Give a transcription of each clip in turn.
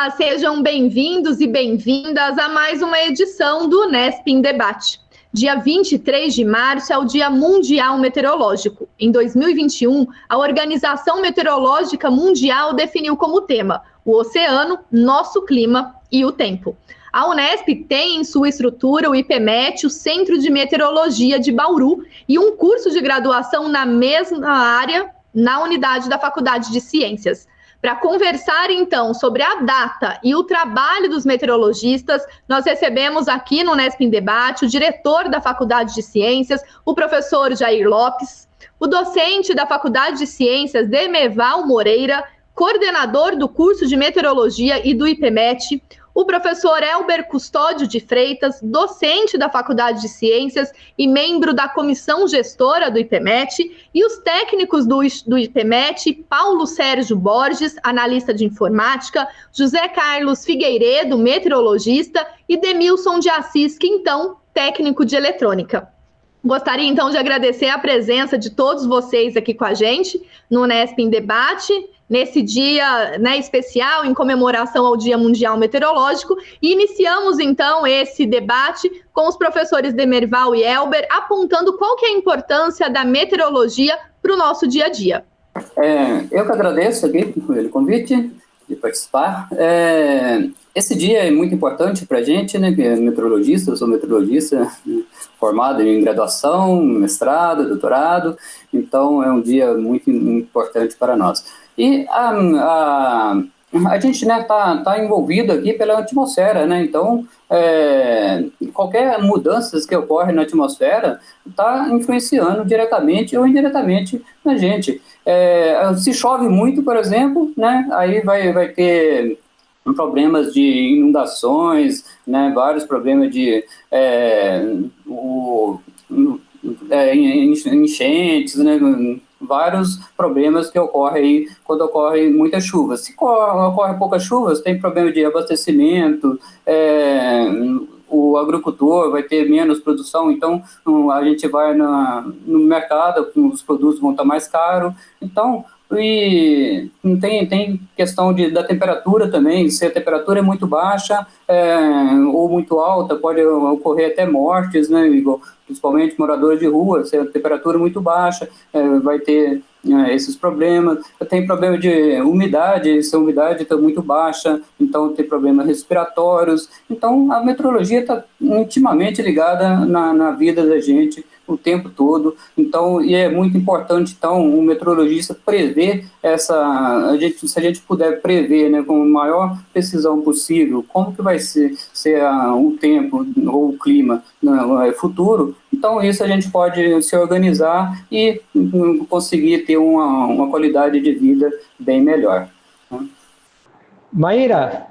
Olá, sejam bem-vindos e bem-vindas a mais uma edição do Unesp em Debate. Dia 23 de março é o Dia Mundial Meteorológico. Em 2021, a Organização Meteorológica Mundial definiu como tema o oceano, nosso clima e o tempo. A Unesp tem em sua estrutura o IPMET, o Centro de Meteorologia de Bauru, e um curso de graduação na mesma área na unidade da Faculdade de Ciências. Para conversar, então, sobre a data e o trabalho dos meteorologistas, nós recebemos aqui no Unesp em Debate o diretor da Faculdade de Ciências, o professor Jair Lopes, o docente da Faculdade de Ciências, Demerval Moreira, coordenador do curso de Meteorologia e do IPMET, o professor Elber Custódio de Freitas, docente da Faculdade de Ciências e membro da comissão gestora do IPMET, e os técnicos do IPMET, Paulo Sérgio Borges, analista de informática, José Carlos Figueiredo, meteorologista, e Demilson de Assis Quintão, técnico de eletrônica. Gostaria, então, de agradecer a presença de todos vocês aqui com a gente no Unesp em Debate, nesse dia, especial em comemoração ao Dia Mundial Meteorológico, e iniciamos, então, esse debate com os professores Demerval e Elber, apontando qual que é a importância da meteorologia para o nosso dia a dia. Eu que agradeço aqui pelo convite de participar. Esse dia é muito importante para a gente, que é meteorologista, eu sou meteorologista, formado em graduação, mestrado, doutorado, então é um dia muito importante para nós. E a gente tá envolvido aqui pela atmosfera, então qualquer mudanças que ocorrem na atmosfera está influenciando diretamente ou indiretamente na gente. Se chove muito, por exemplo, aí vai ter problemas de inundações, vários problemas de enchentes, vários problemas que ocorrem aí quando ocorre muita chuva. Se ocorre poucas chuvas, tem problema de abastecimento, o agricultor vai ter menos produção, então a gente vai no mercado, os produtos vão estar mais caros, então e tem questão da temperatura também. Se a temperatura é muito baixa ou muito alta, pode ocorrer até mortes, principalmente moradores de rua. Se a temperatura é muito baixa, vai ter esses problemas. Tem problema de umidade, se a umidade está muito baixa, então tem problemas respiratórios. Então a meteorologia está intimamente ligada na vida da gente o tempo todo, então, e é muito importante, então, o meteorologista prever se a gente puder prever, com a maior precisão possível, como que vai ser o tempo ou o clima no futuro, então isso a gente pode se organizar e conseguir ter uma qualidade de vida bem melhor. Maíra,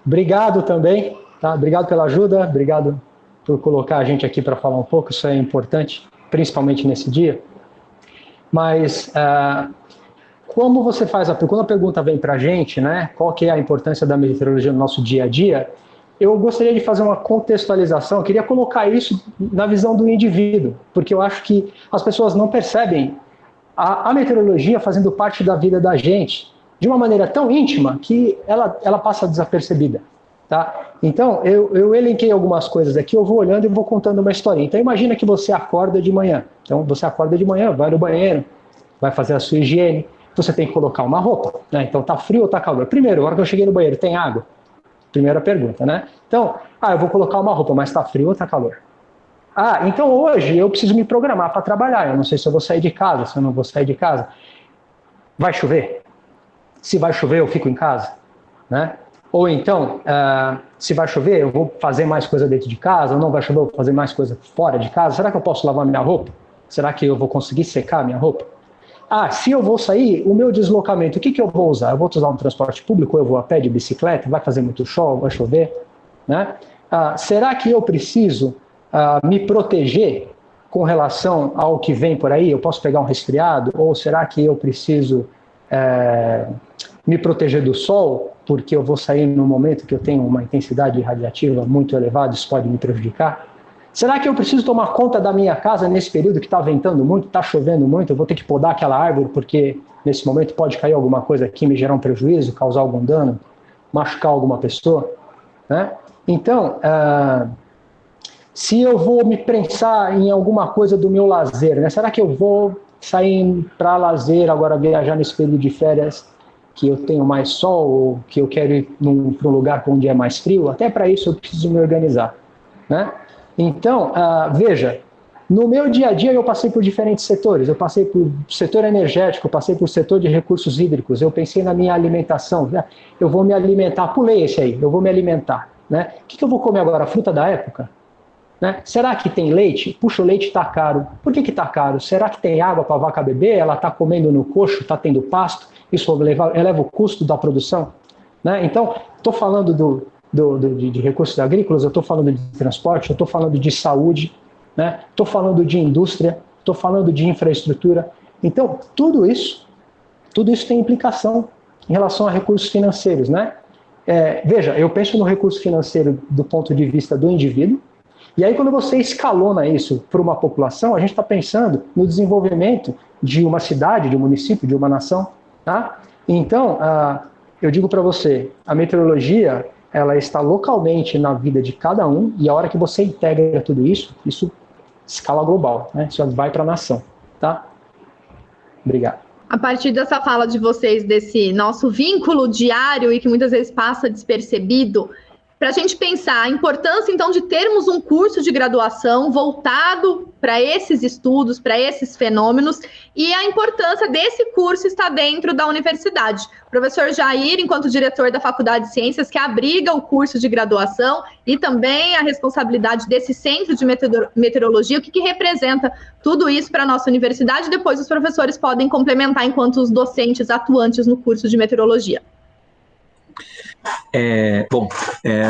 obrigado também, tá? Obrigado pela ajuda, obrigado por colocar a gente aqui para falar um pouco, isso é importante, principalmente nesse dia. Mas como você faz quando a pergunta vem para a gente, qual que é a importância da meteorologia no nosso dia a dia, eu gostaria de fazer uma contextualização, eu queria colocar isso na visão do indivíduo, porque eu acho que as pessoas não percebem a meteorologia fazendo parte da vida da gente de uma maneira tão íntima que ela passa desapercebida. Tá? Então, eu elenquei algumas coisas aqui, eu vou olhando e vou contando uma historinha. Então, imagina que você acorda de manhã. Então, você acorda de manhã, vai no banheiro, vai fazer a sua higiene, você tem que colocar uma roupa. Então, tá frio ou tá calor? Primeiro, a hora que eu cheguei no banheiro, tem água? Primeira pergunta, Então, eu vou colocar uma roupa, mas tá frio ou tá calor? Então hoje eu preciso me programar para trabalhar. Eu não sei se eu vou sair de casa, se eu não vou sair de casa. Vai chover? Se vai chover, eu fico em casa, Ou então, se vai chover, eu vou fazer mais coisa dentro de casa, ou não vai chover, eu vou fazer mais coisa fora de casa. Será que eu posso lavar minha roupa? Será que eu vou conseguir secar minha roupa? Se eu vou sair, o meu deslocamento, o que eu vou usar? Eu vou usar um transporte público, eu vou a pé de bicicleta, vai fazer muito sol, vai chover? Será que eu preciso me proteger com relação ao que vem por aí? Eu posso pegar um resfriado? Ou será que eu preciso me proteger do sol, porque eu vou sair num momento que eu tenho uma intensidade radiativa muito elevada, isso pode me prejudicar? Será que eu preciso tomar conta da minha casa nesse período que está ventando muito, está chovendo muito, eu vou ter que podar aquela árvore porque nesse momento pode cair alguma coisa aqui, me gerar um prejuízo, causar algum dano? machucar alguma pessoa, né? Então, se eu vou me prensar em alguma coisa do meu lazer, né? Será que eu vou sair para lazer agora, viajar nesse período de férias que eu tenho mais sol, ou que eu quero ir para um lugar onde é mais frio? Até para isso eu preciso me organizar, né? Então, veja, no meu dia a dia eu passei por diferentes setores. Eu passei por setor energético, eu passei por setor de recursos hídricos, eu pensei na minha alimentação, né? Eu vou me alimentar, pulei esse aí, eu vou me alimentar, né? O que eu vou comer agora? A fruta da época? Né? Será que tem leite? Puxa, o leite está caro. Por que está caro? Será que tem água para a vaca beber? Ela está comendo no coxo, está tendo pasto? Isso eleva o custo da produção? Né? Então, estou falando de recursos agrícolas, eu estou falando de transporte, eu estou falando de saúde, né? Estou falando de indústria, estou falando de infraestrutura. Então, tudo isso tem implicação em relação a recursos financeiros. Né? Veja, eu penso no recurso financeiro do ponto de vista do indivíduo, e aí, quando você escalona isso para uma população, a gente está pensando no desenvolvimento de uma cidade, de um município, de uma nação. Tá? Então, eu digo para você, a meteorologia ela está localmente na vida de cada um, e a hora que você integra tudo isso, isso escala global, né? Isso vai para a nação. Tá? Obrigado. A partir dessa fala de vocês, desse nosso vínculo diário e que muitas vezes passa despercebido, para a gente pensar a importância, então, de termos um curso de graduação voltado para esses estudos, para esses fenômenos, e a importância desse curso estar dentro da universidade. O professor Jair, enquanto diretor da Faculdade de Ciências, que abriga o curso de graduação e também a responsabilidade desse centro de meteorologia, o que representa tudo isso para a nossa universidade? Depois os professores podem complementar enquanto os docentes atuantes no curso de meteorologia.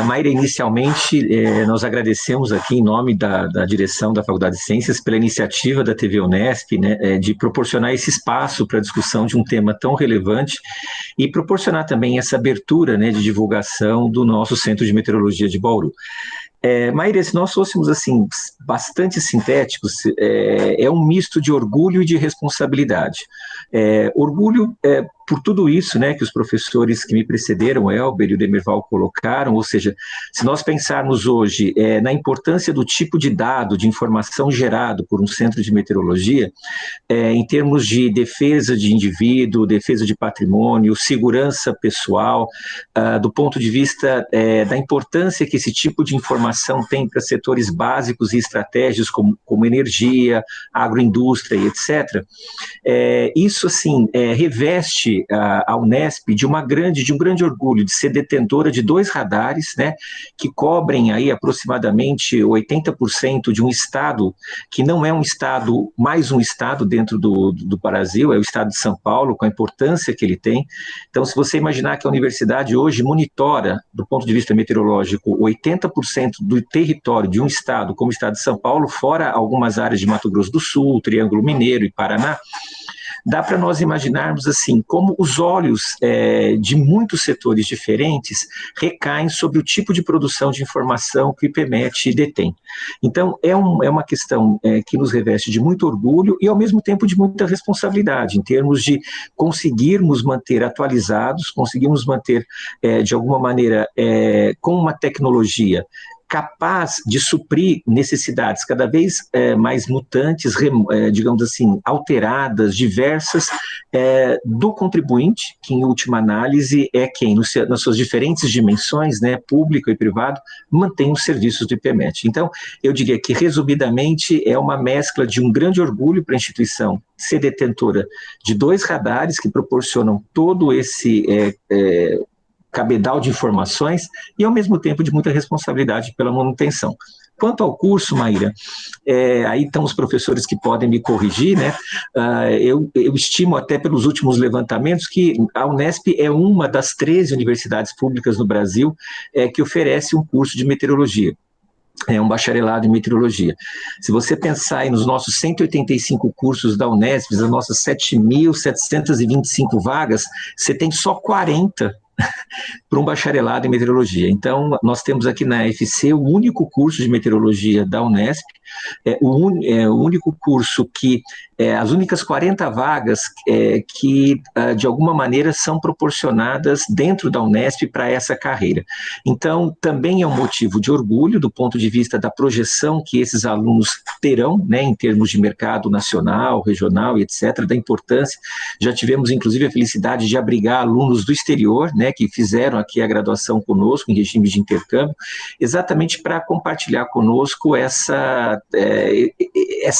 Mayra, inicialmente nós agradecemos aqui em nome da direção da Faculdade de Ciências pela iniciativa da TV Unesp, né, de proporcionar esse espaço para a discussão de um tema tão relevante e proporcionar também essa abertura, né, de divulgação do nosso Centro de Meteorologia de Bauru. Mayra, se nós fôssemos assim, bastante sintéticos, é um misto de orgulho e de responsabilidade. Orgulho por tudo isso, né, que os professores que me precederam, o Elber e o Demerval, colocaram, ou seja, se nós pensarmos hoje na importância do tipo de dado, de informação gerado por um centro de meteorologia, em termos de defesa de indivíduo, defesa de patrimônio, segurança pessoal, do ponto de vista da importância que esse tipo de informação tem para setores básicos e estratégicos como energia, agroindústria e etc., isso, assim, reveste a Unesp de um grande orgulho de ser detentora de 2 radares, né, que cobrem aí aproximadamente 80% de um estado que não é um estado, mais um estado dentro do Brasil, é o estado de São Paulo, com a importância que ele tem. Então, se você imaginar que a universidade hoje monitora, do ponto de vista meteorológico, 80% do território de um estado, como o estado de São Paulo, fora algumas áreas de Mato Grosso do Sul, Triângulo Mineiro e Paraná, dá para nós imaginarmos assim, como os olhos de muitos setores diferentes recaem sobre o tipo de produção de informação que o IPMET detém. Então, é uma questão que nos reveste de muito orgulho e, ao mesmo tempo, de muita responsabilidade, em termos de conseguirmos manter atualizados, conseguirmos manter, de alguma maneira, com uma tecnologia capaz de suprir necessidades cada vez mais mutantes, digamos assim, alteradas, diversas, do contribuinte, que em última análise é quem, nas suas diferentes dimensões, né, público e privado, mantém os serviços do IPMET. Então, eu diria que, resumidamente, é uma mescla de um grande orgulho para a instituição ser detentora de 2 radares que proporcionam todo esse cabedal de informações e, ao mesmo tempo, de muita responsabilidade pela manutenção. Quanto ao curso, Mayra, aí estão os professores que podem me corrigir, né? Eu estimo até pelos últimos levantamentos que a Unesp é uma das 13 universidades públicas no Brasil que oferece um curso de meteorologia. Um bacharelado em meteorologia. Se você pensar aí nos nossos 185 cursos da Unesp, as nossas 7.725 vagas, você tem só 40 para um bacharelado em meteorologia. Então, nós temos aqui na UFC o único curso de meteorologia da Unesp, o único curso que, as únicas 40 vagas que, de alguma maneira, são proporcionadas dentro da Unesp para essa carreira. Então, também é um motivo de orgulho do ponto de vista da projeção que esses alunos terão, né, em termos de mercado nacional, regional e etc., da importância. Já tivemos, inclusive, a felicidade de abrigar alunos do exterior, né, que fizeram aqui a graduação conosco, em regime de intercâmbio, exatamente para compartilhar conosco essa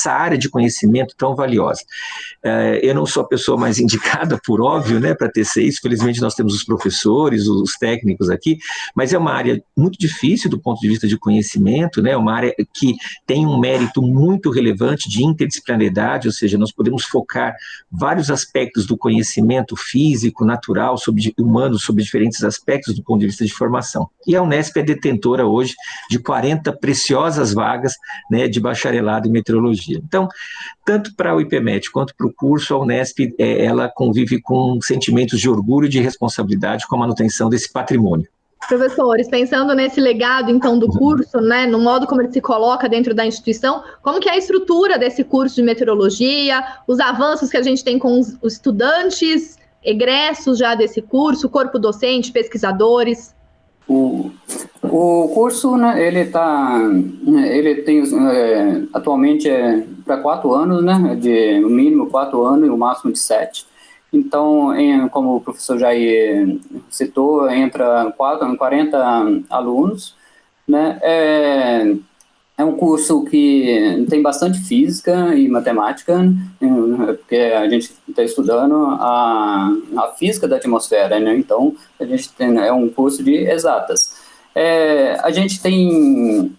área de conhecimento tão valiosa. Eu não sou a pessoa mais indicada, por óbvio, né, para tecer isso. Felizmente nós temos os professores, os técnicos aqui, mas é uma área muito difícil do ponto de vista de conhecimento, né, uma área que tem um mérito muito relevante de interdisciplinaridade, ou seja, nós podemos focar vários aspectos do conhecimento físico, natural, humano, sobre diferentes aspectos do ponto de vista de formação. E a Unesp é detentora hoje de 40 preciosas vagas, né, de bacharelado em meteorologia. Então, tanto para o IPMET quanto para o curso, a Unesp, ela convive com sentimentos de orgulho e de responsabilidade com a manutenção desse patrimônio. Professores, pensando nesse legado, então, do curso, né, no modo como ele se coloca dentro da instituição, como que é a estrutura desse curso de meteorologia, os avanços que a gente tem com os estudantes, egressos já desse curso, corpo docente, pesquisadores? O curso, né, ele tem atualmente para 4 anos, né, de no mínimo 4 anos e o máximo de 7. Então, como o professor Jair citou, entra 40 alunos, né, é um curso que tem bastante física e matemática, porque a gente está estudando a física da atmosfera, né? Então a gente é um curso de exatas. A gente tem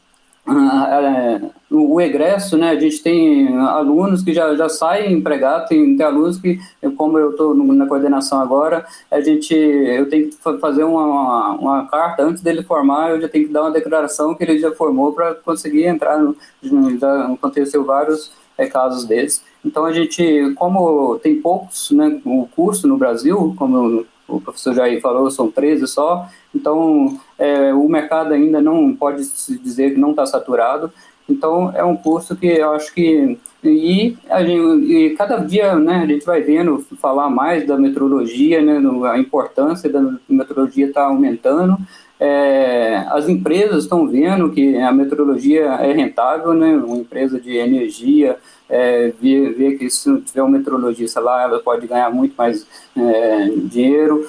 o egresso, né? A gente tem alunos que já saem empregados, tem alunos que, como eu estou na coordenação agora, eu tenho que fazer uma carta antes dele formar, eu já tenho que dar uma declaração que ele já formou para conseguir entrar, já aconteceu vários casos desses. Então a gente, como tem poucos, né, o curso no Brasil, como o professor Jair falou, são 13 só, então o mercado ainda não pode se dizer que não está saturado. Então é um curso que eu acho que e cada dia, né, a gente vai vendo falar mais da meteorologia, né, a importância da meteorologia está aumentando. As empresas estão vendo que a meteorologia é rentável, né? Uma empresa de energia vê que se tiver um meteorologista lá, ela pode ganhar muito mais dinheiro,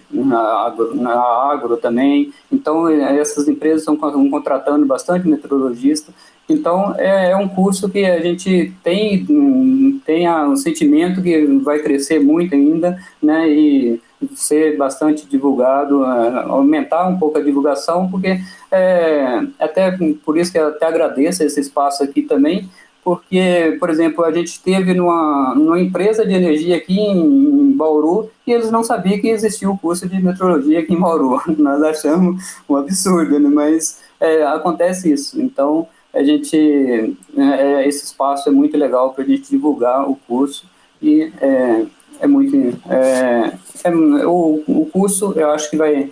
na agro também. Então, essas empresas estão contratando bastante meteorologista. Então, é um curso que a gente tem um sentimento que vai crescer muito ainda, né? E ser bastante divulgado, aumentar um pouco a divulgação, porque até por isso que eu até agradeço esse espaço aqui também, porque, por exemplo, a gente esteve numa empresa de energia aqui em Bauru e eles não sabiam que existia o curso de meteorologia aqui em Bauru. Nós achamos um absurdo, né? Mas acontece isso. Então, esse espaço é muito legal para a gente divulgar o curso e o curso eu acho que vai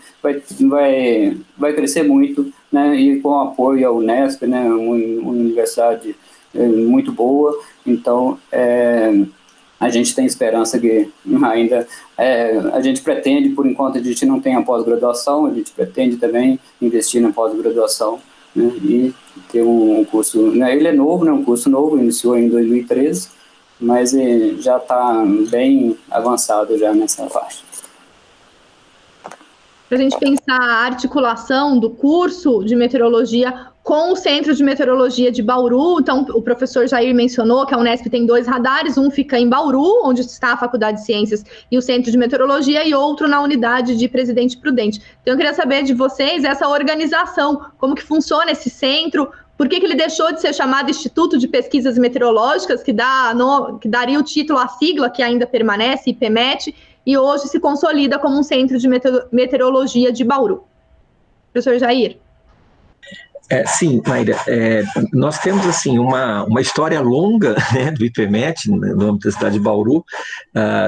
crescer muito, né, e com o apoio à Unesp, né, uma universidade muito boa. Então a gente tem esperança que ainda a gente pretende, por enquanto a gente não tem a pós-graduação, a gente pretende também investir na pós-graduação, né, e ter um curso, né, ele é novo, né, um curso novo, iniciou em 2013, mas já está bem avançado já nessa parte. Para a gente pensar a articulação do curso de meteorologia com o Centro de Meteorologia de Bauru, então o professor Jair mencionou que a Unesp tem 2 radares, um fica em Bauru, onde está a Faculdade de Ciências e o Centro de Meteorologia, e outro na unidade de Presidente Prudente. Então eu queria saber de vocês essa organização, como que funciona esse centro, por que ele deixou de ser chamado Instituto de Pesquisas Meteorológicas, que daria o título à sigla, que ainda permanece, IPMET, e hoje se consolida como um centro de meteorologia de Bauru. Professor Jair. Sim, Maíra, nós temos assim uma história longa, né, do IPMET no âmbito da cidade de Bauru,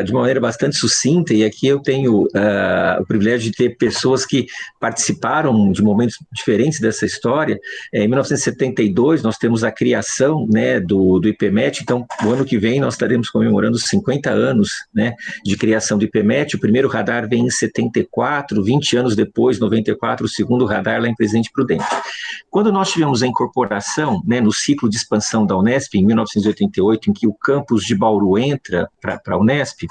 de uma maneira bastante sucinta, e aqui eu tenho o privilégio de ter pessoas que participaram de momentos diferentes dessa história. Em 1972 nós temos a criação, né, do IPMET, então o ano que vem nós estaremos comemorando 50 anos, né, de criação do IPMET. O primeiro radar vem em 74, 20 anos depois, 94, o segundo radar lá em Presidente Prudente. Quando nós tivemos a incorporação, né, no ciclo de expansão da Unesp, em 1988, em que o campus de Bauru entra para a Unesp,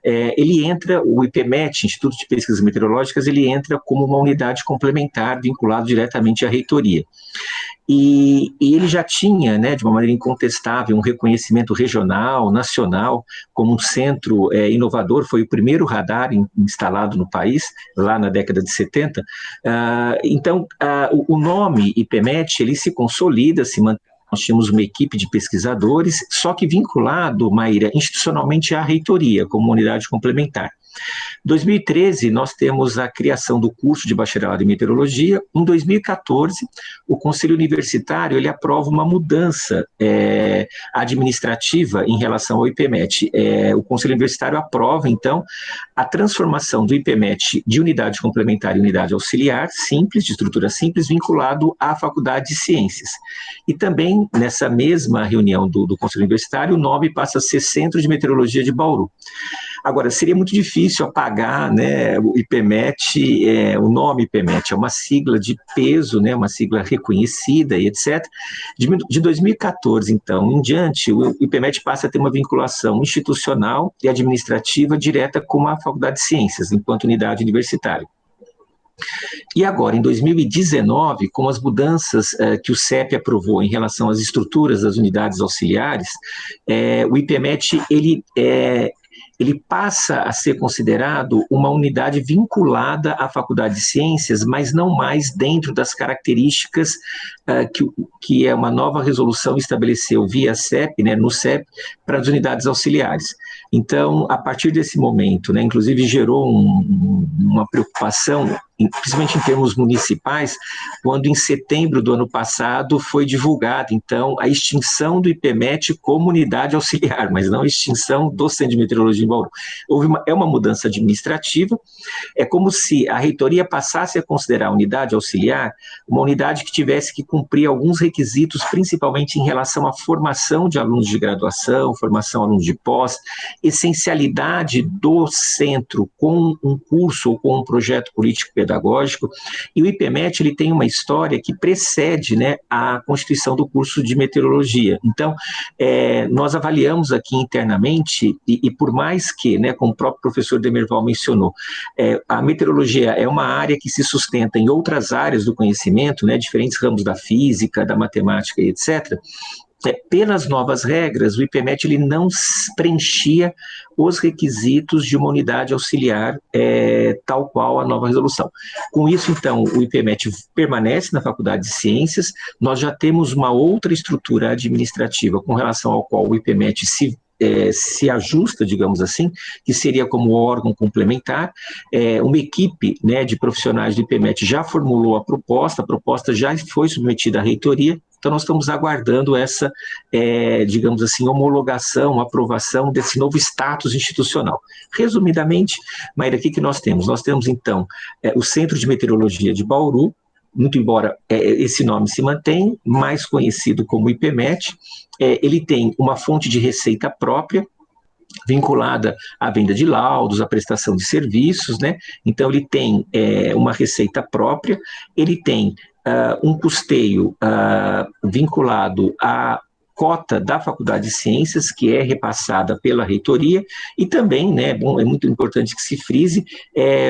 ele entra, o IPMET, Instituto de Pesquisas Meteorológicas, ele entra como uma unidade complementar vinculado diretamente à reitoria. E ele já tinha, né, de uma maneira incontestável, um reconhecimento regional, nacional, como um centro inovador. Foi o primeiro radar instalado no país, lá na década de 70. Então, o nome IPMET, ele se consolida, se mantém. Nós tínhamos uma equipe de pesquisadores, só que vinculado, Maíra, institucionalmente à reitoria, como unidade complementar. Em 2013, nós temos a criação do curso de bacharelado em meteorologia. Em 2014, o Conselho Universitário ele aprova uma mudança administrativa em relação ao IPMET. O Conselho Universitário aprova, então, a transformação do IPMET de unidade complementar em unidade auxiliar, simples, de estrutura simples, vinculado à Faculdade de Ciências. E também, nessa mesma reunião do Conselho Universitário, o nome passa a ser Centro de Meteorologia de Bauru. Agora, seria muito difícil apagar, né, o IPMET, o nome IPMET, é uma sigla de peso, né, uma sigla reconhecida e etc. De 2014, então, em diante, o IPMET passa a ter uma vinculação institucional e administrativa direta com a Faculdade de Ciências, enquanto unidade universitária. E agora, em 2019, com as mudanças que o CEP aprovou em relação às estruturas das unidades auxiliares, o IPMET, ele passa a ser considerado uma unidade vinculada à Faculdade de Ciências, mas não mais dentro das características que uma nova resolução estabeleceu via CEP, né, no CEP, para as unidades auxiliares. Então, a partir desse momento, né, inclusive gerou uma preocupação, principalmente em termos municipais, quando em setembro do ano passado foi divulgada, então, a extinção do IPMET como unidade auxiliar, mas não a extinção do Centro de Meteorologia em Bauru. É uma mudança administrativa, é como se a reitoria passasse a considerar a unidade auxiliar uma unidade que tivesse que cumprir alguns requisitos, principalmente em relação à formação de alunos de graduação, formação de alunos de pós, essencialidade do centro com um curso ou com um projeto político-pedagógico, e o IPMET ele tem uma história que precede, né, a constituição do curso de meteorologia. Então, nós avaliamos aqui internamente, e por mais que, né, como o próprio professor Demerval mencionou, a meteorologia é uma área que se sustenta em outras áreas do conhecimento, né, diferentes ramos da física, da matemática e etc., pelas novas regras, o IPMET ele não preenchia os requisitos de uma unidade auxiliar, tal qual a nova resolução. Com isso, então, o IPMET permanece na Faculdade de Ciências. Nós já temos uma outra estrutura administrativa com relação ao qual o IPMET se ajusta, digamos assim, que seria como órgão complementar. Uma equipe, né, de profissionais do IPMET já formulou a proposta já foi submetida à reitoria. Então, nós estamos aguardando essa, digamos assim, homologação, aprovação desse novo status institucional. Resumidamente, Maíra, o que nós temos? Nós temos, então, o Centro de Meteorologia de Bauru, muito embora esse nome se mantenha, mais conhecido como IPMET. Ele tem uma fonte de receita própria, vinculada à venda de laudos, à prestação de serviços, né? Então, ele tem uma receita própria, ele tem um custeio vinculado à cota da Faculdade de Ciências, que é repassada pela reitoria, e também, né, é muito importante que se frise,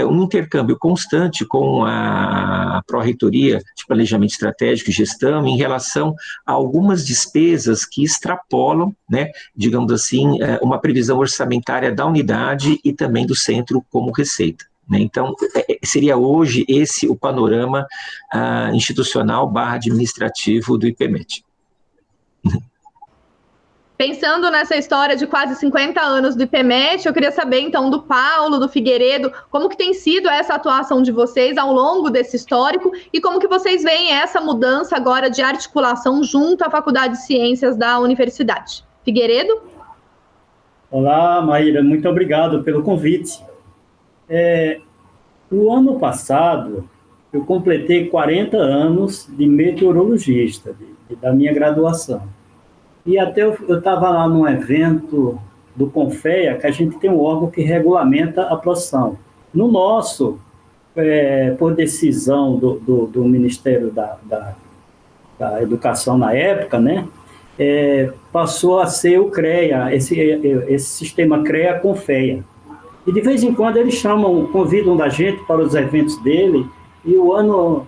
um intercâmbio constante com a Pró-Reitoria de Planejamento Estratégico e Gestão em relação a algumas despesas que extrapolam, né, digamos assim, uma previsão orçamentária da unidade e também do centro como receita. Então, seria hoje esse o panorama institucional / administrativo do IPMET. Pensando nessa história de quase 50 anos do IPMET, eu queria saber, então, do Paulo, do Figueiredo, como que tem sido essa atuação de vocês ao longo desse histórico e como que vocês veem essa mudança agora de articulação junto à Faculdade de Ciências da Universidade. Figueiredo? Olá, Maíra, muito obrigado pelo convite. No ano passado, eu completei 40 anos de meteorologista, da minha graduação. E até eu estava lá num evento do CONFEA, que a gente tem um órgão que regulamenta a profissão. No nosso, por decisão do Ministério da Educação na época, né, passou a ser o CREA, esse sistema CREA-CONFEA. E de vez em quando eles convidam da gente para os eventos dele, e o ano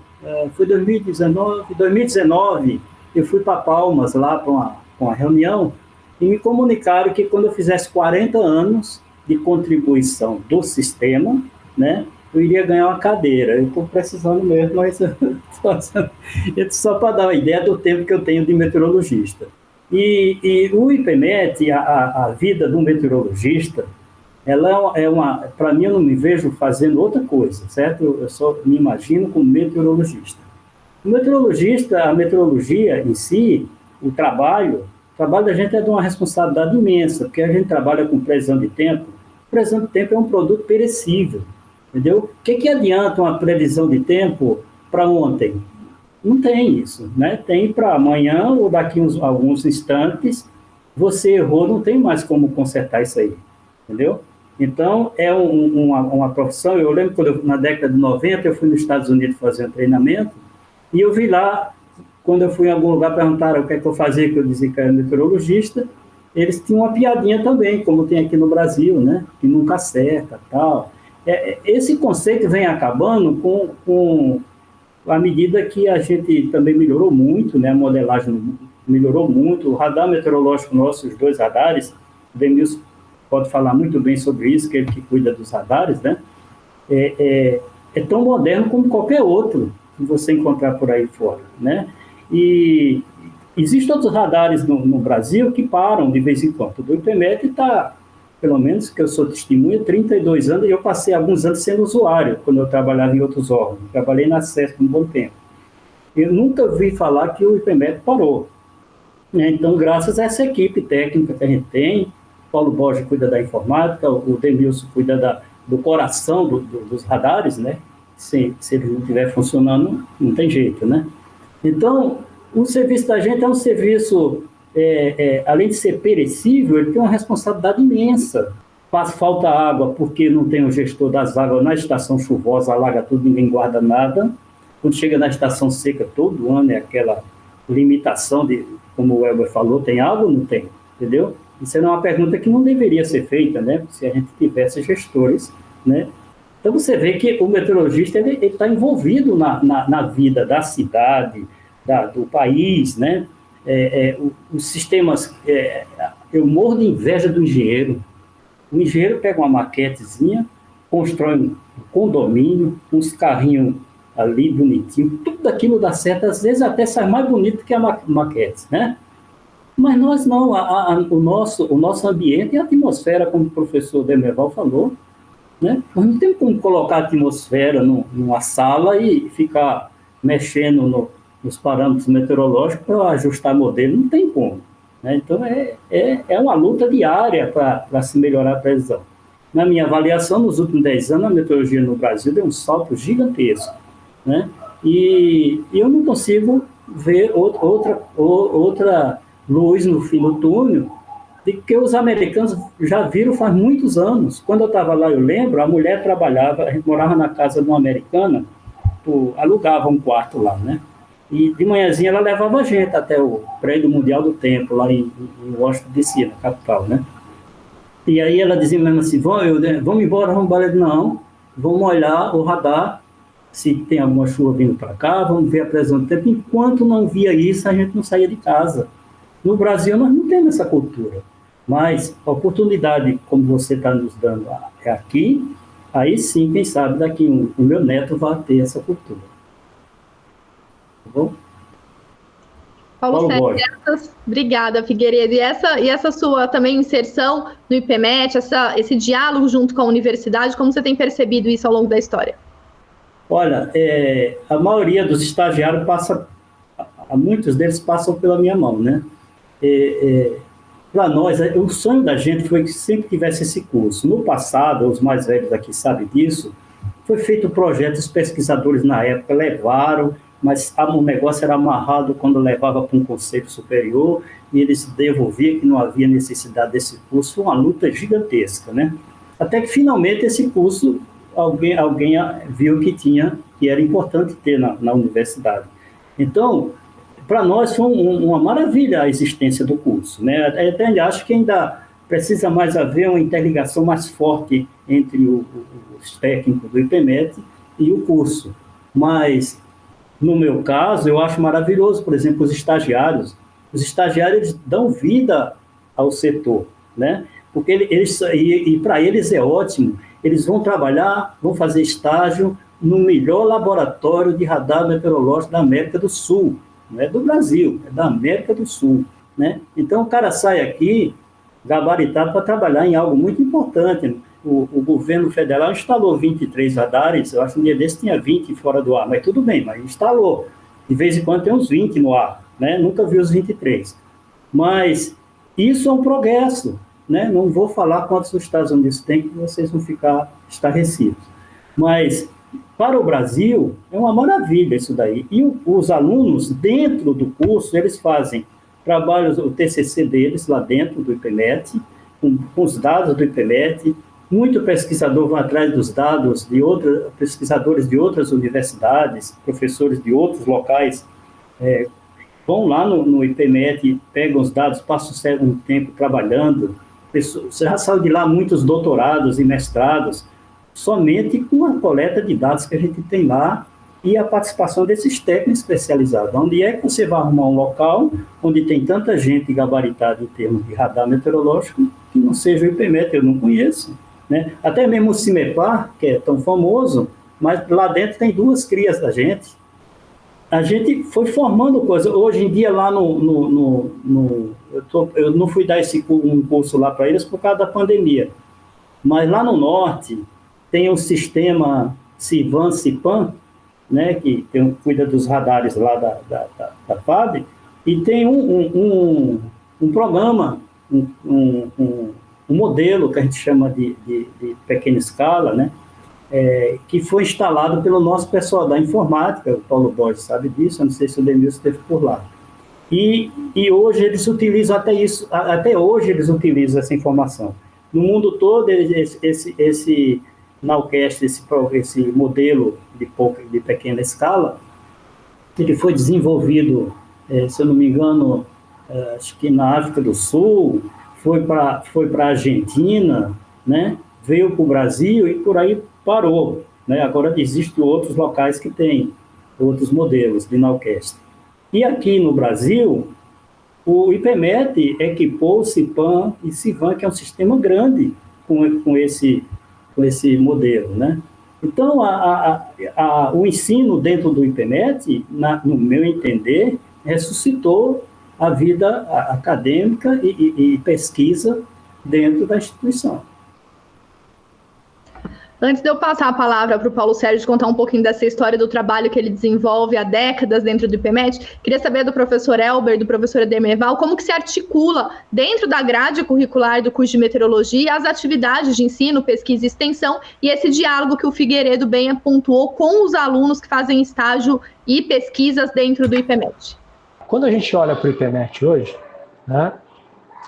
foi 2019, eu fui para Palmas, lá para uma reunião, e me comunicaram que quando eu fizesse 40 anos de contribuição do sistema, né, eu iria ganhar uma cadeira. Eu estou precisando mesmo, mas só para dar uma ideia do tempo que eu tenho de meteorologista. E o IPMET, a vida do meteorologista, ela para mim, eu não me vejo fazendo outra coisa, certo? Eu só me imagino como meteorologista. O meteorologista, a meteorologia em si, o trabalho da gente é de uma responsabilidade imensa, porque a gente trabalha com previsão de tempo. Previsão de tempo é um produto perecível, entendeu? O que adianta uma previsão de tempo para ontem? Não tem isso, né? Tem para amanhã ou daqui alguns instantes. Você errou, não tem mais como consertar isso aí, entendeu? Então, é uma profissão. Eu lembro quando na década de 90, eu fui nos Estados Unidos fazer um treinamento, e eu vi lá, quando eu fui em algum lugar, perguntaram o que é que eu fazia, que eu dizia que era meteorologista, eles tinham uma piadinha também, como tem aqui no Brasil, né? Que nunca acerta, tal. Esse conceito vem acabando com à medida que a gente também melhorou muito, né? A modelagem melhorou muito, o radar meteorológico nosso, os 2 radares, o Denilson pode falar muito bem sobre isso, que é ele que cuida dos radares, né? É tão moderno como qualquer outro que você encontrar por aí fora, né? E existem outros radares no Brasil que param de vez em quando. O do IPMET está, pelo menos que eu sou testemunha, 32 anos, e eu passei alguns anos sendo usuário, quando eu trabalhava em outros órgãos. Trabalhei na SESC um bom tempo. Eu nunca ouvi falar que o IPMET parou, né? Então, graças a essa equipe técnica que a gente tem, Paulo Borges cuida da informática, o Denilson cuida do coração dos radares, né? Se ele não estiver funcionando, não tem jeito, né? Então, o serviço da gente é um serviço, além de ser perecível, ele tem uma responsabilidade imensa. Faz falta água porque não tem o gestor das águas na estação chuvosa, alaga tudo, ninguém guarda nada. Quando chega na estação seca, todo ano é aquela limitação de, como o Elber falou, tem água ou não tem? Entendeu? Isso é uma pergunta que não deveria ser feita, né? Se a gente tivesse gestores, né? Então, você vê que o meteorologista está envolvido na vida da cidade, do país, né? Os sistemas... eu morro de inveja do engenheiro. O engenheiro pega uma maquetezinha, constrói um condomínio, uns carrinhos ali bonitinho, tudo aquilo dá certo, às vezes até sai mais bonito que a maquete, né? Mas nós não, o nosso ambiente e a atmosfera, como o professor Demerval falou, né? Nós não temos como colocar a atmosfera numa sala e ficar mexendo nos parâmetros meteorológicos para ajustar modelo, não tem como, né? Então, é uma luta diária para se melhorar a previsão. Na minha avaliação, nos últimos 10 anos, a meteorologia no Brasil deu um salto gigantesco, né? E eu não consigo ver outra luz no fim do túnel, de que os americanos já viram faz muitos anos. Quando eu estava lá, eu lembro, a mulher trabalhava, a gente morava na casa de uma americana, alugava um quarto lá, né? E de manhãzinha ela levava a gente até o prédio mundial do tempo, lá em Washington, D.C., na capital, né? E aí ela dizia mesmo assim, vamos embora, vamos embora. Não, vamos olhar o radar, se tem alguma chuva vindo para cá, vamos ver a previsão do tempo. Enquanto não via isso, a gente não saía de casa. No Brasil, nós não temos essa cultura. Mas a oportunidade, como você está nos dando aqui, aí sim, quem sabe, daqui o meu neto vai ter essa cultura. Tá bom? Paulo Sérgio, obrigada, Figueiredo. E essa sua também inserção no IPMET, esse diálogo junto com a universidade, como você tem percebido isso ao longo da história? Olha, a maioria dos estagiários muitos deles passam pela minha mão, né? Para nós, o sonho da gente foi que sempre tivesse esse curso. No passado, os mais velhos aqui sabem disso, foi feito projetos, os pesquisadores na época levaram, mas o negócio era amarrado quando levava para um conselho superior e eles devolviam que não havia necessidade desse curso. Foi uma luta gigantesca, né? Até que finalmente esse curso, alguém viu que era importante ter na universidade. Então, para nós foi uma maravilha a existência do curso, né? Até acho que ainda precisa mais haver uma interligação mais forte entre os técnicos do IPMET e o curso. Mas, no meu caso, eu acho maravilhoso, por exemplo, os estagiários. Os estagiários dão vida ao setor, né? Porque para eles é ótimo. Eles vão trabalhar, vão fazer estágio no melhor laboratório de radar meteorológico da América do Sul. Não é do Brasil, é da América do Sul, né? Então, o cara sai aqui gabaritado para trabalhar em algo muito importante. O governo federal instalou 23 radares, eu acho que um dia desse tinha 20 fora do ar, mas tudo bem, mas instalou. De vez em quando tem uns 20 no ar, né? Nunca vi os 23. Mas isso é um progresso, né? Não vou falar quantos os Estados Unidos têm, que vocês vão ficar estarrecidos. Mas para o Brasil, é uma maravilha isso daí. E os alunos, dentro do curso, eles fazem trabalhos, o TCC deles lá dentro do IPMET, com os dados do IPMET. Muito pesquisador vai atrás dos dados pesquisadores de outras universidades, professores de outros locais, vão lá no IPMET, pegam os dados, passam um tempo trabalhando. Você já saiu de lá muitos doutorados e mestrados, somente com a coleta de dados que a gente tem lá e a participação desses técnicos especializados. Onde é que você vai arrumar um local onde tem tanta gente gabaritada em termos de radar meteorológico que não seja o IPMET? Eu não conheço, né? Até mesmo o CIMEPAR, que é tão famoso, mas lá dentro tem 2 crias da gente. A gente foi formando coisa. Hoje em dia, lá eu não fui dar um curso lá para eles por causa da pandemia, mas lá no norte tem o sistema CIVAN-CIPAN, né, que cuida dos radares lá da FAB, e tem um programa, um modelo que a gente chama de pequena escala, né, que foi instalado pelo nosso pessoal da informática, o Paulo Borges sabe disso, eu não sei se o Demilson esteve por lá. E hoje eles utilizam até hoje eles utilizam essa informação. No mundo todo, esse Nowcast, esse modelo de pequena escala, ele foi desenvolvido, se eu não me engano, acho que na África do Sul, foi para a Argentina, né? Veio para o Brasil e por aí parou, né? Agora existem outros locais que têm outros modelos de Nowcast. E aqui no Brasil, o IPMET equipou o CIPAN e CIVAN, que é um sistema grande com esse modelo, né? Então, o ensino dentro do IPMET, no meu entender, ressuscitou a vida acadêmica e pesquisa dentro da instituição. Antes de eu passar a palavra para o Paulo Sérgio contar um pouquinho dessa história do trabalho que ele desenvolve há décadas dentro do IPMET, queria saber do professor Elber, do professor Demerval, como que se articula dentro da grade curricular do curso de meteorologia as atividades de ensino, pesquisa e extensão e esse diálogo que o Figueiredo bem pontuou com os alunos que fazem estágio e pesquisas dentro do IPMET. Quando a gente olha para o IPMET hoje, né,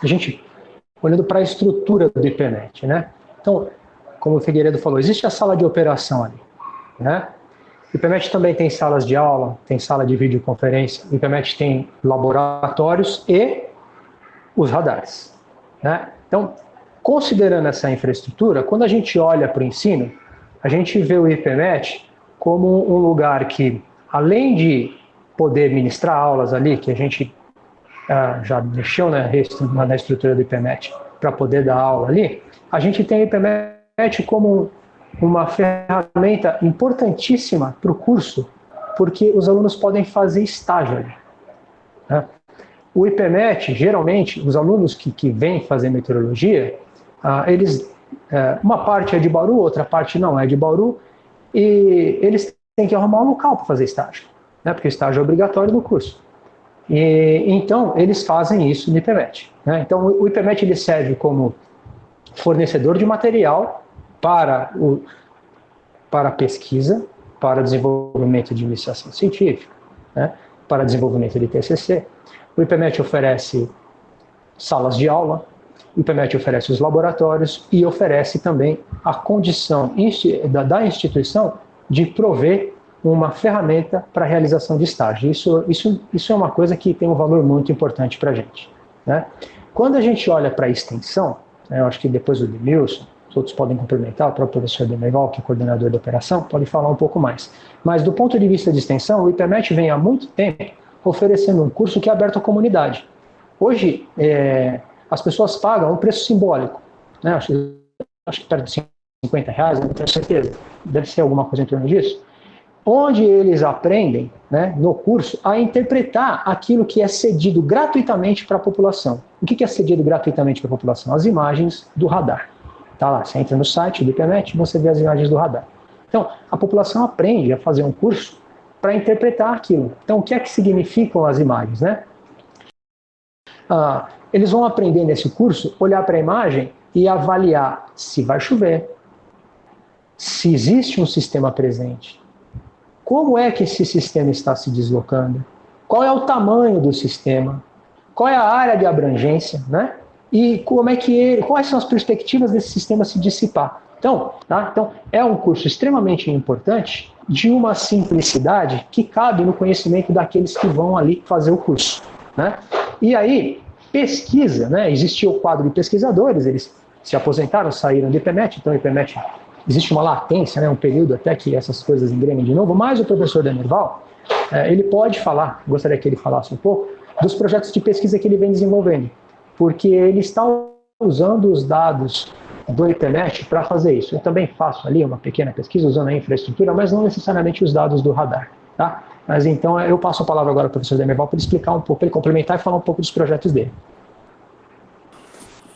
a gente olhando para a estrutura do IPMET, né? Então, como o Figueiredo falou, existe a sala de operação ali, né? O IPMET também tem salas de aula, tem sala de videoconferência, o IPMET tem laboratórios e os radares, né? Então, considerando essa infraestrutura, quando a gente olha para o ensino, a gente vê o IPMET como um lugar que, além de poder ministrar aulas ali, que a gente já mexeu na estrutura do IPMET para poder dar aula ali, a gente tem o IPMET como uma ferramenta importantíssima para o curso, porque os alunos podem fazer estágio ali, né? O IPMET, geralmente, os alunos que vêm fazer meteorologia, uma parte é de Bauru, outra parte não é de Bauru, e eles têm que arrumar um local para fazer estágio, né, porque o estágio é obrigatório no curso. Então, eles fazem isso no IPMET. Né? Então, o IPMET ele serve como fornecedor de material para pesquisa, para desenvolvimento de iniciação científica, né? Para desenvolvimento de TCC. O IPMET oferece salas de aula, o IPMET oferece os laboratórios e oferece também a condição da instituição de prover uma ferramenta para a realização de estágio. Isso é uma coisa que tem um valor muito importante para a gente. Né? Quando a gente olha para a extensão, eu acho que depois o Demilson, todos podem complementar, o próprio professor Demerval, que é coordenador da operação, pode falar um pouco mais. Mas do ponto de vista de extensão, o IPMET vem há muito tempo oferecendo um curso que é aberto à comunidade. Hoje, as pessoas pagam um preço simbólico, né? Acho que perto de R$50, não tenho certeza, deve ser alguma coisa em torno disso, onde eles aprendem, né, no curso, a interpretar aquilo que é cedido gratuitamente para a população. O que é cedido gratuitamente para a população? As imagens do radar. Tá lá, você entra no site do IPMET e você vê as imagens do radar. Então, a população aprende a fazer um curso para interpretar aquilo. Então, o que é que significam as imagens, né? Eles vão aprender nesse curso, olhar para a imagem e avaliar se vai chover, se existe um sistema presente, como é que esse sistema está se deslocando, qual é o tamanho do sistema, qual é a área de abrangência, né? E quais são as perspectivas desse sistema se dissipar. Então, é um curso extremamente importante, de uma simplicidade que cabe no conhecimento daqueles que vão ali fazer o curso. Né? E aí, pesquisa, né? Existia o quadro de pesquisadores, eles se aposentaram, saíram do IPMET, então o IPMET, existe uma latência, né? Um período até que essas coisas engrenem de novo, mas o professor Demerval, ele pode falar, gostaria que ele falasse um pouco, dos projetos de pesquisa que ele vem desenvolvendo, porque ele está usando os dados do IPMET para fazer isso. Eu também faço ali uma pequena pesquisa usando a infraestrutura, mas não necessariamente os dados do radar. Tá? Mas então eu passo a palavra agora para o professor Demerval para ele explicar um pouco, para ele complementar e falar um pouco dos projetos dele.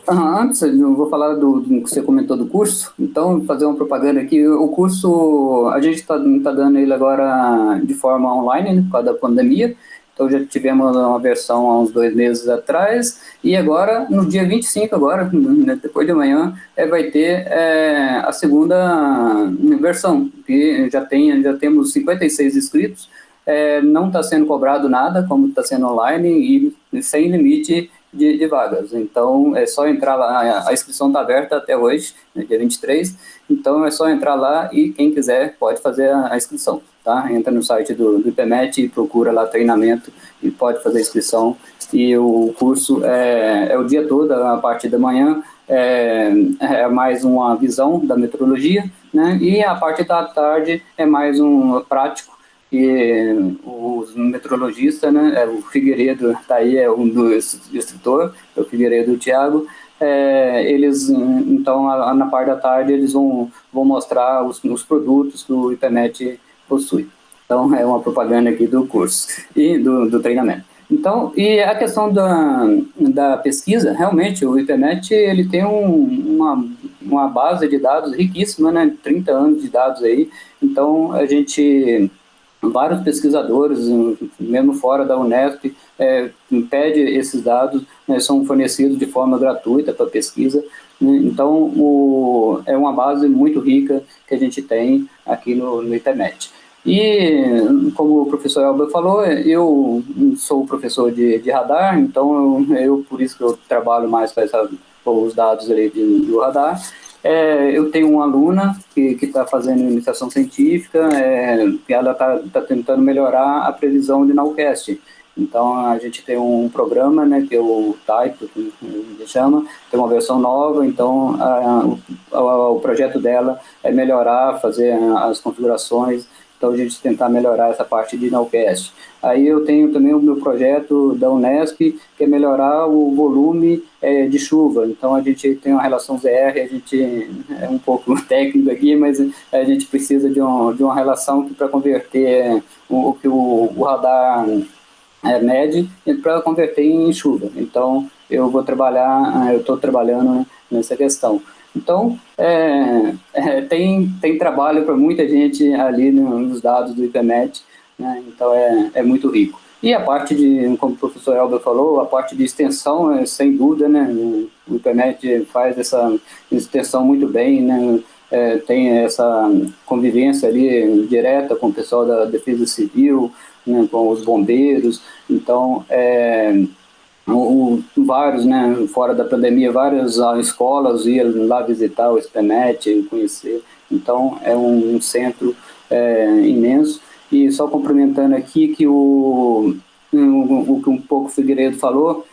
Antes, eu vou falar do que você comentou do curso, então fazer uma propaganda aqui. O curso, a gente está dando ele agora de forma online, né, por causa da pandemia. Então já tivemos uma versão há uns 2 meses atrás, e agora, no dia 25, agora, depois de amanhã, vai ter a segunda versão, que já temos 56 inscritos, não está sendo cobrado nada, como está sendo online, e sem limite de vagas. Então, é só entrar lá, a inscrição está aberta até hoje, né, dia 23, então é só entrar lá e quem quiser pode fazer a inscrição. Tá? Entra no site do IPMET e procura lá treinamento e pode fazer a inscrição. E o curso é o dia todo, a parte da manhã, é mais uma visão da meteorologia, né? E a parte da tarde é mais um prático. E os meteorologistas, né, o Figueiredo está aí, é um dos instrutores, o Figueiredo e o Thiago, eles, então, na parte da tarde, eles vão mostrar os produtos que o IPMET possui. Então, é uma propaganda aqui do curso e do treinamento. Então, e a questão da pesquisa, realmente, o IPMET, ele tem uma base de dados riquíssima, né, 30 anos de dados aí, então, vários pesquisadores, mesmo fora da Unesp, pede esses dados, né, são fornecidos de forma gratuita para pesquisa, né, então é uma base muito rica que a gente tem aqui no IPMET. E, como o professor Elber falou, eu sou professor de radar, então por isso que eu trabalho mais com os dados ali do radar. Eu tenho uma aluna que está fazendo iniciação científica, que ela está tentando melhorar a previsão de Nowcast. Então, a gente tem um programa, né, que é o Type, que a gente chama, tem uma versão nova, então o projeto dela é melhorar, fazer as configurações, então a gente tentar melhorar essa parte de Nowcast. Aí eu tenho também o meu projeto da Unesp, que é melhorar o volume de chuva. Então a gente tem uma relação ZR, a gente é um pouco técnico aqui, mas a gente precisa de uma relação para converter o que o radar mede para converter em chuva. Então, eu estou trabalhando nessa questão. Então, tem trabalho para muita gente ali nos dados do IPMET, né? Então, é muito rico. E a parte como o professor Elber falou, a parte de extensão, sem dúvida, né? O IPMET faz essa extensão muito bem, né? Tem essa convivência ali direta com o pessoal da Defesa Civil, né? Com os bombeiros. Então, vários, né? Fora da pandemia, várias escolas iam lá visitar o IPMET, conhecer. Então, é um centro imenso. E só complementando aqui que o que um pouco o Figueiredo falou,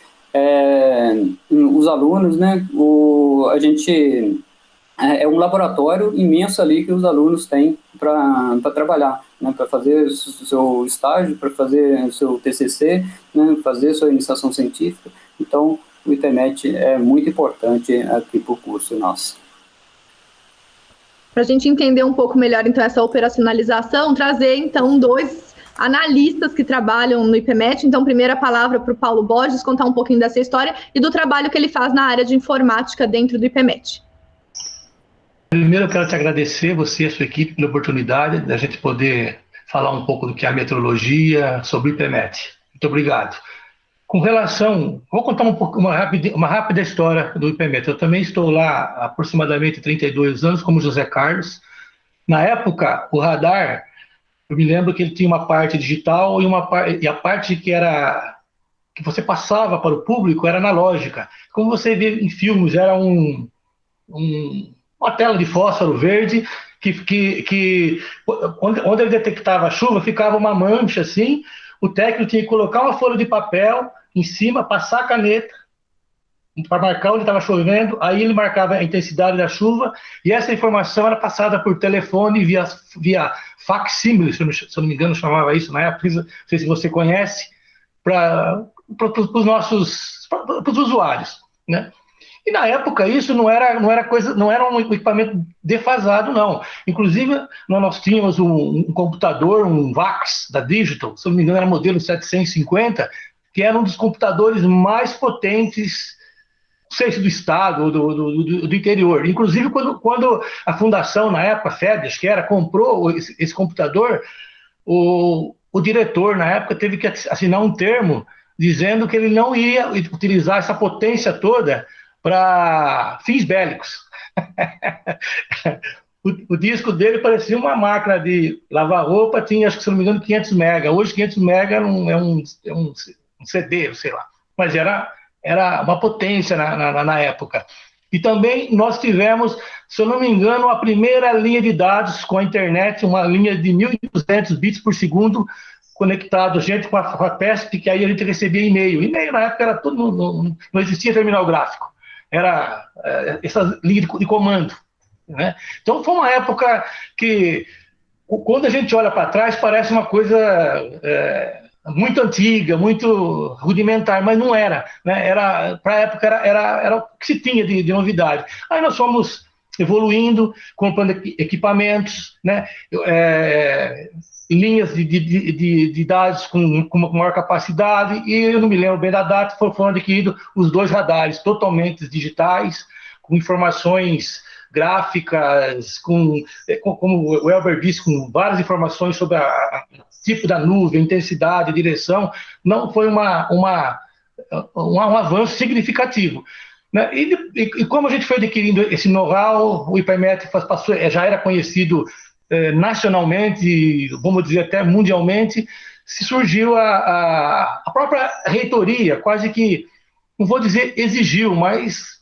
os alunos, né, a gente é um laboratório imenso ali que os alunos têm para trabalhar, né, para fazer seu estágio, para fazer seu TCC, né, fazer sua iniciação científica. Então, o IPMET é muito importante aqui para o curso nosso. Para a gente entender um pouco melhor, então, essa operacionalização, trazer, então, 2 analistas que trabalham no IPMET. Então, primeira palavra para o Paulo Borges, contar um pouquinho dessa história e do trabalho que ele faz na área de informática dentro do IPMET. Primeiro, eu quero te agradecer, você e a sua equipe, pela oportunidade da gente poder falar um pouco do que é a meteorologia sobre o IPMET. Muito obrigado. Com relação, vou contar uma rápida história do IPMET. Eu também estou lá há aproximadamente 32 anos, como José Carlos. Na época, o radar, eu me lembro que ele tinha uma parte digital e a parte que você passava para o público era analógica. Como você vê em filmes, era uma tela de fósforo verde onde ele detectava a chuva, ficava uma mancha assim. O técnico tinha que colocar uma folha de papel em cima, passar a caneta para marcar onde estava chovendo, aí ele marcava a intensidade da chuva, e essa informação era passada por telefone via facsímile, se eu não me engano chamava isso na época, não sei se você conhece, para os usuários, né? E na época isso não era um equipamento defasado, não. Inclusive, nós tínhamos um computador, um VAX da Digital, se não me engano era modelo 750, que era um dos computadores mais potentes, não sei se do estado ou do interior. Inclusive, quando a fundação, na época, a FED, acho que comprou esse computador, o diretor, na época, teve que assinar um termo dizendo que ele não ia utilizar essa potência toda para fins bélicos. O disco dele parecia uma máquina de lavar roupa, tinha, acho que se não me engano, 500 mega. Hoje 500 mega é um CD, sei lá. Mas era uma potência na época. E também nós tivemos, se eu não me engano, a primeira linha de dados com a internet, uma linha de 1.200 bits por segundo, conectado, gente com a PESP, que aí a gente recebia e-mail. E-mail na época era tudo, não existia terminal gráfico. Era essa linha de comando, né? Então foi uma época que, quando a gente olha para trás, parece uma coisa muito antiga, muito rudimentar, mas não era, né? Para a época era o que se tinha de novidade. Aí nós fomos evoluindo, comprando equipamentos, né? Linhas de dados com maior capacidade, e eu não me lembro bem da data, foram adquiridos os 2 radares totalmente digitais, com informações gráficas, como o Elber disse, com várias informações sobre o tipo da nuvem, intensidade, direção. Não foi um avanço significativo, né? E como a gente foi adquirindo esse know-how, o IPMET já era conhecido nacionalmente, vamos dizer até mundialmente, se surgiu a própria reitoria, quase que, não vou dizer exigiu, mas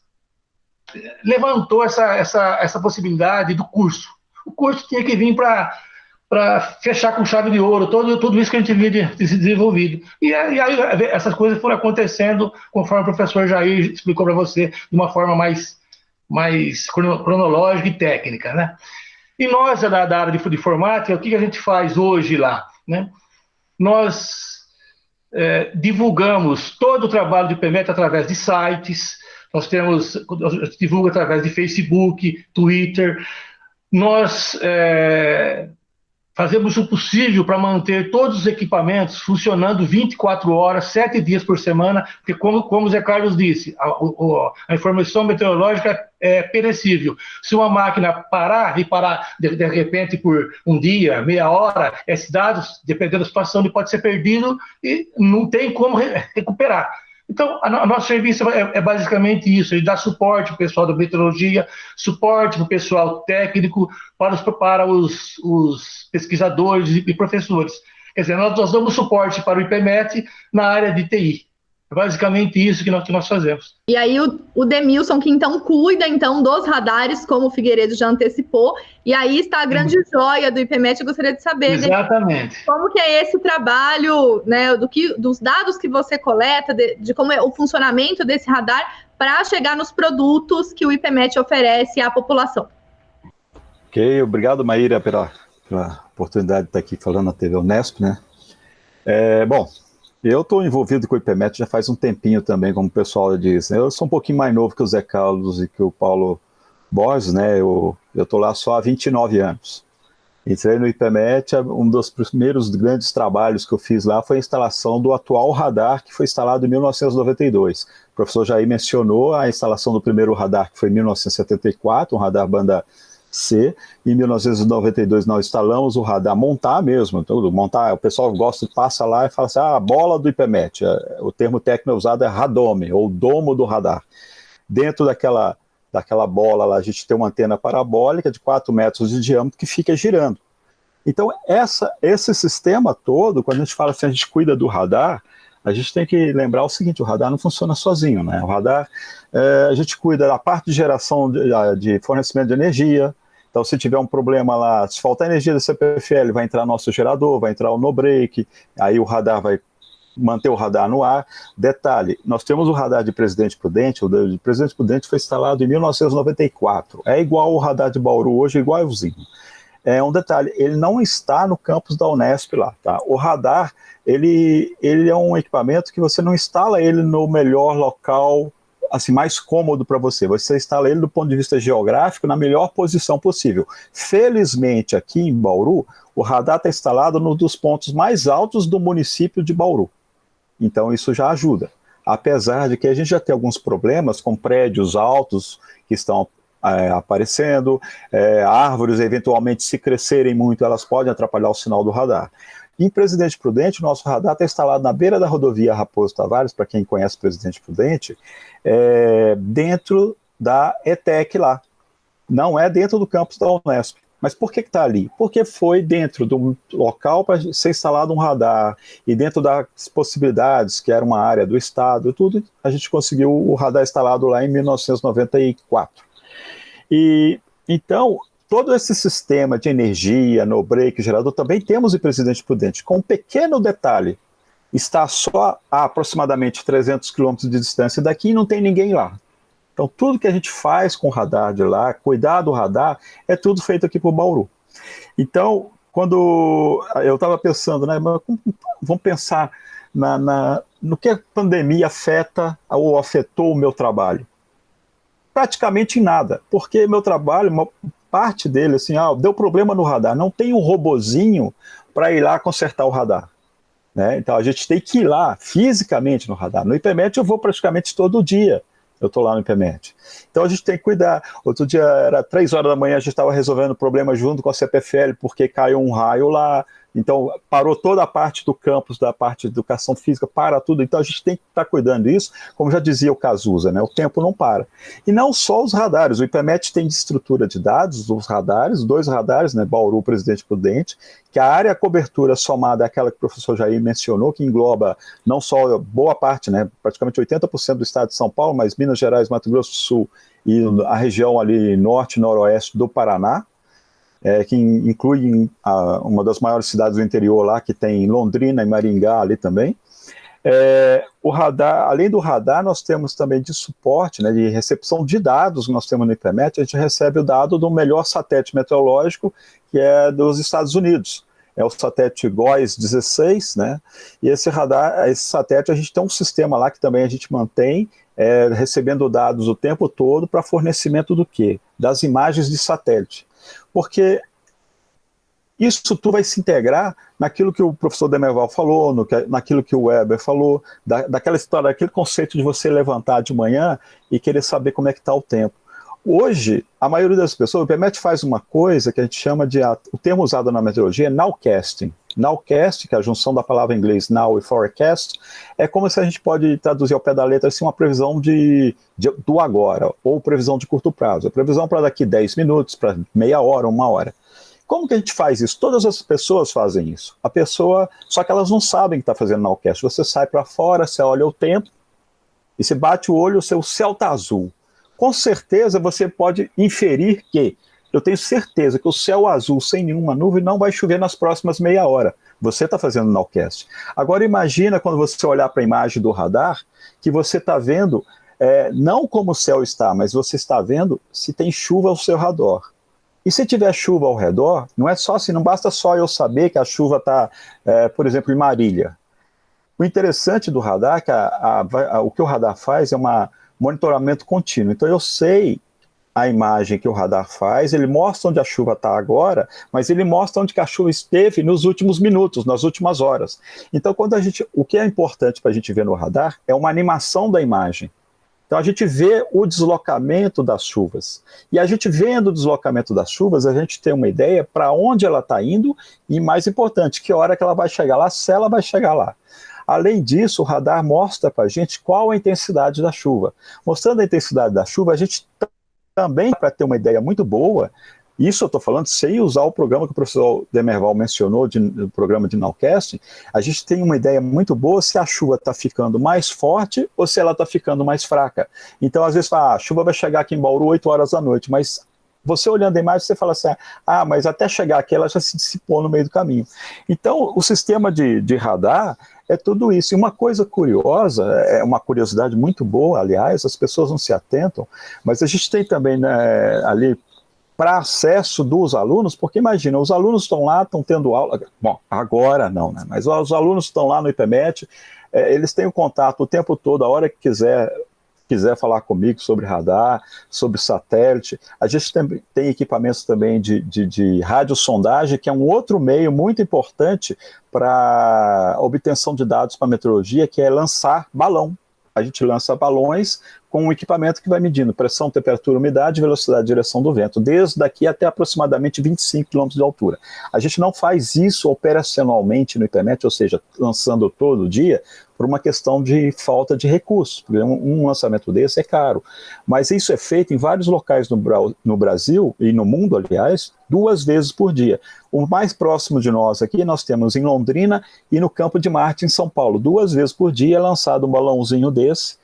levantou essa possibilidade do curso. O curso tinha que vir para fechar com chave de ouro tudo isso que a gente havia desenvolvido. E aí essas coisas foram acontecendo conforme o professor Jair explicou para você, de uma forma mais cronológica e técnica, né? E nós, da área de informática, o que a gente faz hoje lá, né? Nós divulgamos todo o trabalho do IPMET através de sites, nós divulga através de Facebook, Twitter, nós fazemos o possível para manter todos os equipamentos funcionando 24 horas, 7 dias por semana, porque como o Zé Carlos disse, a informação meteorológica é perecível. Se uma máquina parar, e parar de repente por um dia, meia hora, esses dados, dependendo da situação, ele pode ser perdido e não tem como recuperar. Então, o nosso serviço é basicamente isso, ele dá suporte para o pessoal da meteorologia, suporte para o pessoal técnico, para os pesquisadores e professores. Quer dizer, nós damos suporte para o IPMET na área de TI. É basicamente isso que nós fazemos. E aí o Demilson, que então cuida então dos radares, como o Figueiredo já antecipou, e aí está a grande joia do IPMET. Eu gostaria de saber exatamente como que é esse trabalho, né, dos dados que você coleta, de como é o funcionamento desse radar para chegar nos produtos que o IPMET oferece à população. Ok, obrigado, Maíra, pela oportunidade de estar aqui falando na TV Unesp, né? Bom, eu estou envolvido com o IPMET já faz um tempinho também, como o pessoal diz. Eu sou um pouquinho mais novo que o Zé Carlos e que o Paulo Borges, né? Eu estou lá só há 29 anos. Entrei no IPMET, um dos primeiros grandes trabalhos que eu fiz lá foi a instalação do atual radar, que foi instalado em 1992. O professor Jair mencionou a instalação do primeiro radar, que foi em 1974, um radar banda C. Em 1992 nós instalamos o radar, montar mesmo, tudo, montar, o pessoal gosta, passa lá e fala assim, a bola do IPMET, o termo técnico usado é radome, ou domo do radar. Dentro daquela bola lá, a gente tem uma antena parabólica de 4 metros de diâmetro que fica girando. Então, esse sistema todo, quando a gente fala assim, a gente cuida do radar, a gente tem que lembrar o seguinte, o radar não funciona sozinho, né? O radar, a gente cuida da parte de geração de fornecimento de energia. Então, se tiver um problema lá, se faltar energia da CPFL, vai entrar nosso gerador, vai entrar o no-break, aí o radar vai manter o radar no ar. Detalhe, nós temos o radar de Presidente Prudente, o de Presidente Prudente foi instalado em 1994, é igual o radar de Bauru hoje, igualzinho. Um detalhe, ele não está no campus da Unesp lá, tá? O radar, ele é um equipamento que você não instala ele no melhor local, assim, mais cômodo para você. Você instala ele do ponto de vista geográfico na melhor posição possível. Felizmente, aqui em Bauru, o radar está instalado num dos pontos mais altos do município de Bauru. Então, isso já ajuda. Apesar de que a gente já tem alguns problemas com prédios altos que estão aparecendo, árvores, eventualmente, se crescerem muito, elas podem atrapalhar o sinal do radar. Em Presidente Prudente, o nosso radar está instalado na beira da rodovia Raposo Tavares, para quem conhece Presidente Prudente, dentro da ETEC lá. Não é dentro do campus da Unesp. Mas por que está ali? Porque foi dentro do local para ser instalado um radar, e dentro das possibilidades, que era uma área do Estado e tudo, a gente conseguiu o radar instalado lá em 1994. E então, todo esse sistema de energia, no-break, gerador, também temos em Presidente Prudente, com um pequeno detalhe, está só a aproximadamente 300 quilômetros de distância daqui e não tem ninguém lá. Então, tudo que a gente faz com o radar de lá, cuidar do radar, é tudo feito aqui por Bauru. Então, quando eu estava pensando, né, vamos pensar no que a pandemia afeta ou afetou o meu trabalho. Praticamente em nada, porque meu trabalho, uma parte dele, assim, deu problema no radar, não tem um robozinho para ir lá consertar o radar. Né? Então, a gente tem que ir lá fisicamente no radar. No IPMET eu vou praticamente todo dia. Eu estou lá no IPMET. Então a gente tem que cuidar. Outro dia era 3 horas da manhã, a gente estava resolvendo o problema junto com a CPFL, porque caiu um raio lá, então parou toda a parte do campus, da parte de educação física, para tudo. Então a gente tem que estar cuidando disso, como já dizia o Cazuza, né? O tempo não para. E não só os radares, o IPMET tem estrutura de dados dos radares, 2 radares, né? Bauru, Presidente Prudente, que a área cobertura somada àquela que o professor Jair mencionou, que engloba não só boa parte, né? Praticamente 80% do estado de São Paulo, mas Minas Gerais, Mato Grosso do Sul e a região ali norte e noroeste do Paraná, que inclui uma das maiores cidades do interior lá, que tem Londrina e Maringá ali também. O radar, além do radar, nós temos também de suporte, né, de recepção de dados, nós temos no IPMET, a gente recebe o dado do melhor satélite meteorológico, que é dos Estados Unidos. É o satélite GOES-16, né, e esse radar, esse satélite, a gente tem um sistema lá que também a gente mantém, recebendo dados o tempo todo para fornecimento do quê? Das imagens de satélite. Porque isso tudo vai se integrar naquilo que o professor Demerval falou, naquilo que o Weber falou, daquela história, daquele conceito de você levantar de manhã e querer saber como é que está o tempo. Hoje, a maioria das pessoas, o IPMET faz uma coisa que a gente chama de, o termo usado na meteorologia é nowcasting. Nowcast, que é a junção da palavra em inglês now e forecast, é como se a gente pode traduzir ao pé da letra assim, uma previsão do agora, ou previsão de curto prazo. A previsão para daqui 10 minutos, para meia hora, 1 hora. Como que a gente faz isso? Todas as pessoas fazem isso. Só que elas não sabem que está fazendo nowcast. Você sai para fora, você olha o tempo, e você bate o olho, o seu céu está azul. Com certeza você pode inferir que, eu tenho certeza que o céu azul sem nenhuma nuvem não vai chover nas próximas meia hora. Você está fazendo nowcast. Agora imagina quando você olhar para a imagem do radar, que você está vendo, não como o céu está, mas você está vendo se tem chuva ao seu redor. E se tiver chuva ao redor, não é só assim, não basta só eu saber que a chuva está, por exemplo, em Marília. O interessante do radar é que o que o radar faz é um monitoramento contínuo. Então eu sei a imagem que o radar faz, ele mostra onde a chuva está agora, mas ele mostra onde que a chuva esteve nos últimos minutos, nas últimas horas. Então o que é importante para a gente ver no radar é uma animação da imagem. Então a gente vê o deslocamento das chuvas. E a gente vendo o deslocamento das chuvas, a gente tem uma ideia para onde ela está indo e, mais importante, que hora que ela vai chegar lá, se ela vai chegar lá. Além disso, o radar mostra para a gente qual a intensidade da chuva. Mostrando a intensidade da chuva, a gente também, para ter uma ideia muito boa, isso eu estou falando sem usar o programa que o professor Demerval mencionou, o programa de nowcasting, a gente tem uma ideia muito boa se a chuva está ficando mais forte ou se ela está ficando mais fraca. Então, às vezes, a chuva vai chegar aqui em Bauru 8 horas da noite, mas você olhando a imagem, você fala assim, mas até chegar aqui ela já se dissipou no meio do caminho. Então, o sistema de radar é tudo isso. E uma coisa curiosa, é uma curiosidade muito boa, aliás, as pessoas não se atentam, mas a gente tem também, né, ali, para acesso dos alunos, porque imagina, os alunos estão lá, estão tendo aula, bom, agora não, né, mas os alunos estão lá no IPMET, eles têm o contato o tempo todo, a hora que quiser falar comigo sobre radar, sobre satélite. A gente tem equipamentos também de radiosondagem, que é um outro meio muito importante para obtenção de dados para meteorologia, que é lançar balão. A gente lança balões com um equipamento que vai medindo pressão, temperatura, umidade, velocidade e direção do vento, desde daqui até aproximadamente 25 km de altura. A gente não faz isso operacionalmente no IPMET, ou seja, lançando todo dia, por uma questão de falta de recursos, porque um lançamento desse é caro. Mas isso é feito em vários locais no Brasil, e no mundo, aliás, 2 vezes por dia. O mais próximo de nós aqui, nós temos em Londrina e no Campo de Marte, em São Paulo. 2 vezes por dia é lançado um balãozinho desse,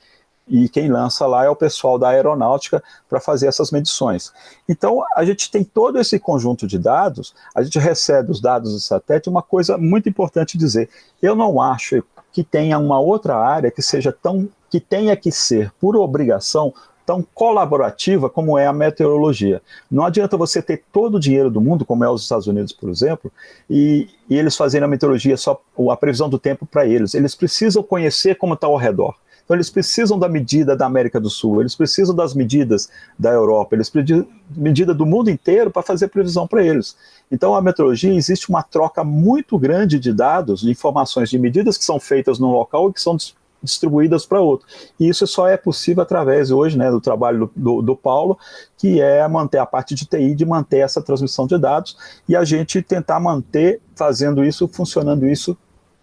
e quem lança lá é o pessoal da aeronáutica para fazer essas medições. Então, a gente tem todo esse conjunto de dados, a gente recebe os dados do satélite. Uma coisa muito importante dizer, eu não acho que tenha uma outra área que tenha que ser, por obrigação, tão colaborativa como é a meteorologia. Não adianta você ter todo o dinheiro do mundo, como é os Estados Unidos, por exemplo, e eles fazerem a meteorologia só a previsão do tempo para eles. Eles precisam conhecer como está ao redor. Então eles precisam da medida da América do Sul, eles precisam das medidas da Europa, eles precisam de medida do mundo inteiro para fazer previsão para eles. Então a meteorologia, existe uma troca muito grande de dados, de informações, de medidas que são feitas num local e que são distribuídas para outro. E isso só é possível através hoje, né, do trabalho do Paulo, que é manter a parte de TI, de manter essa transmissão de dados, e a gente tentar manter fazendo isso, funcionando isso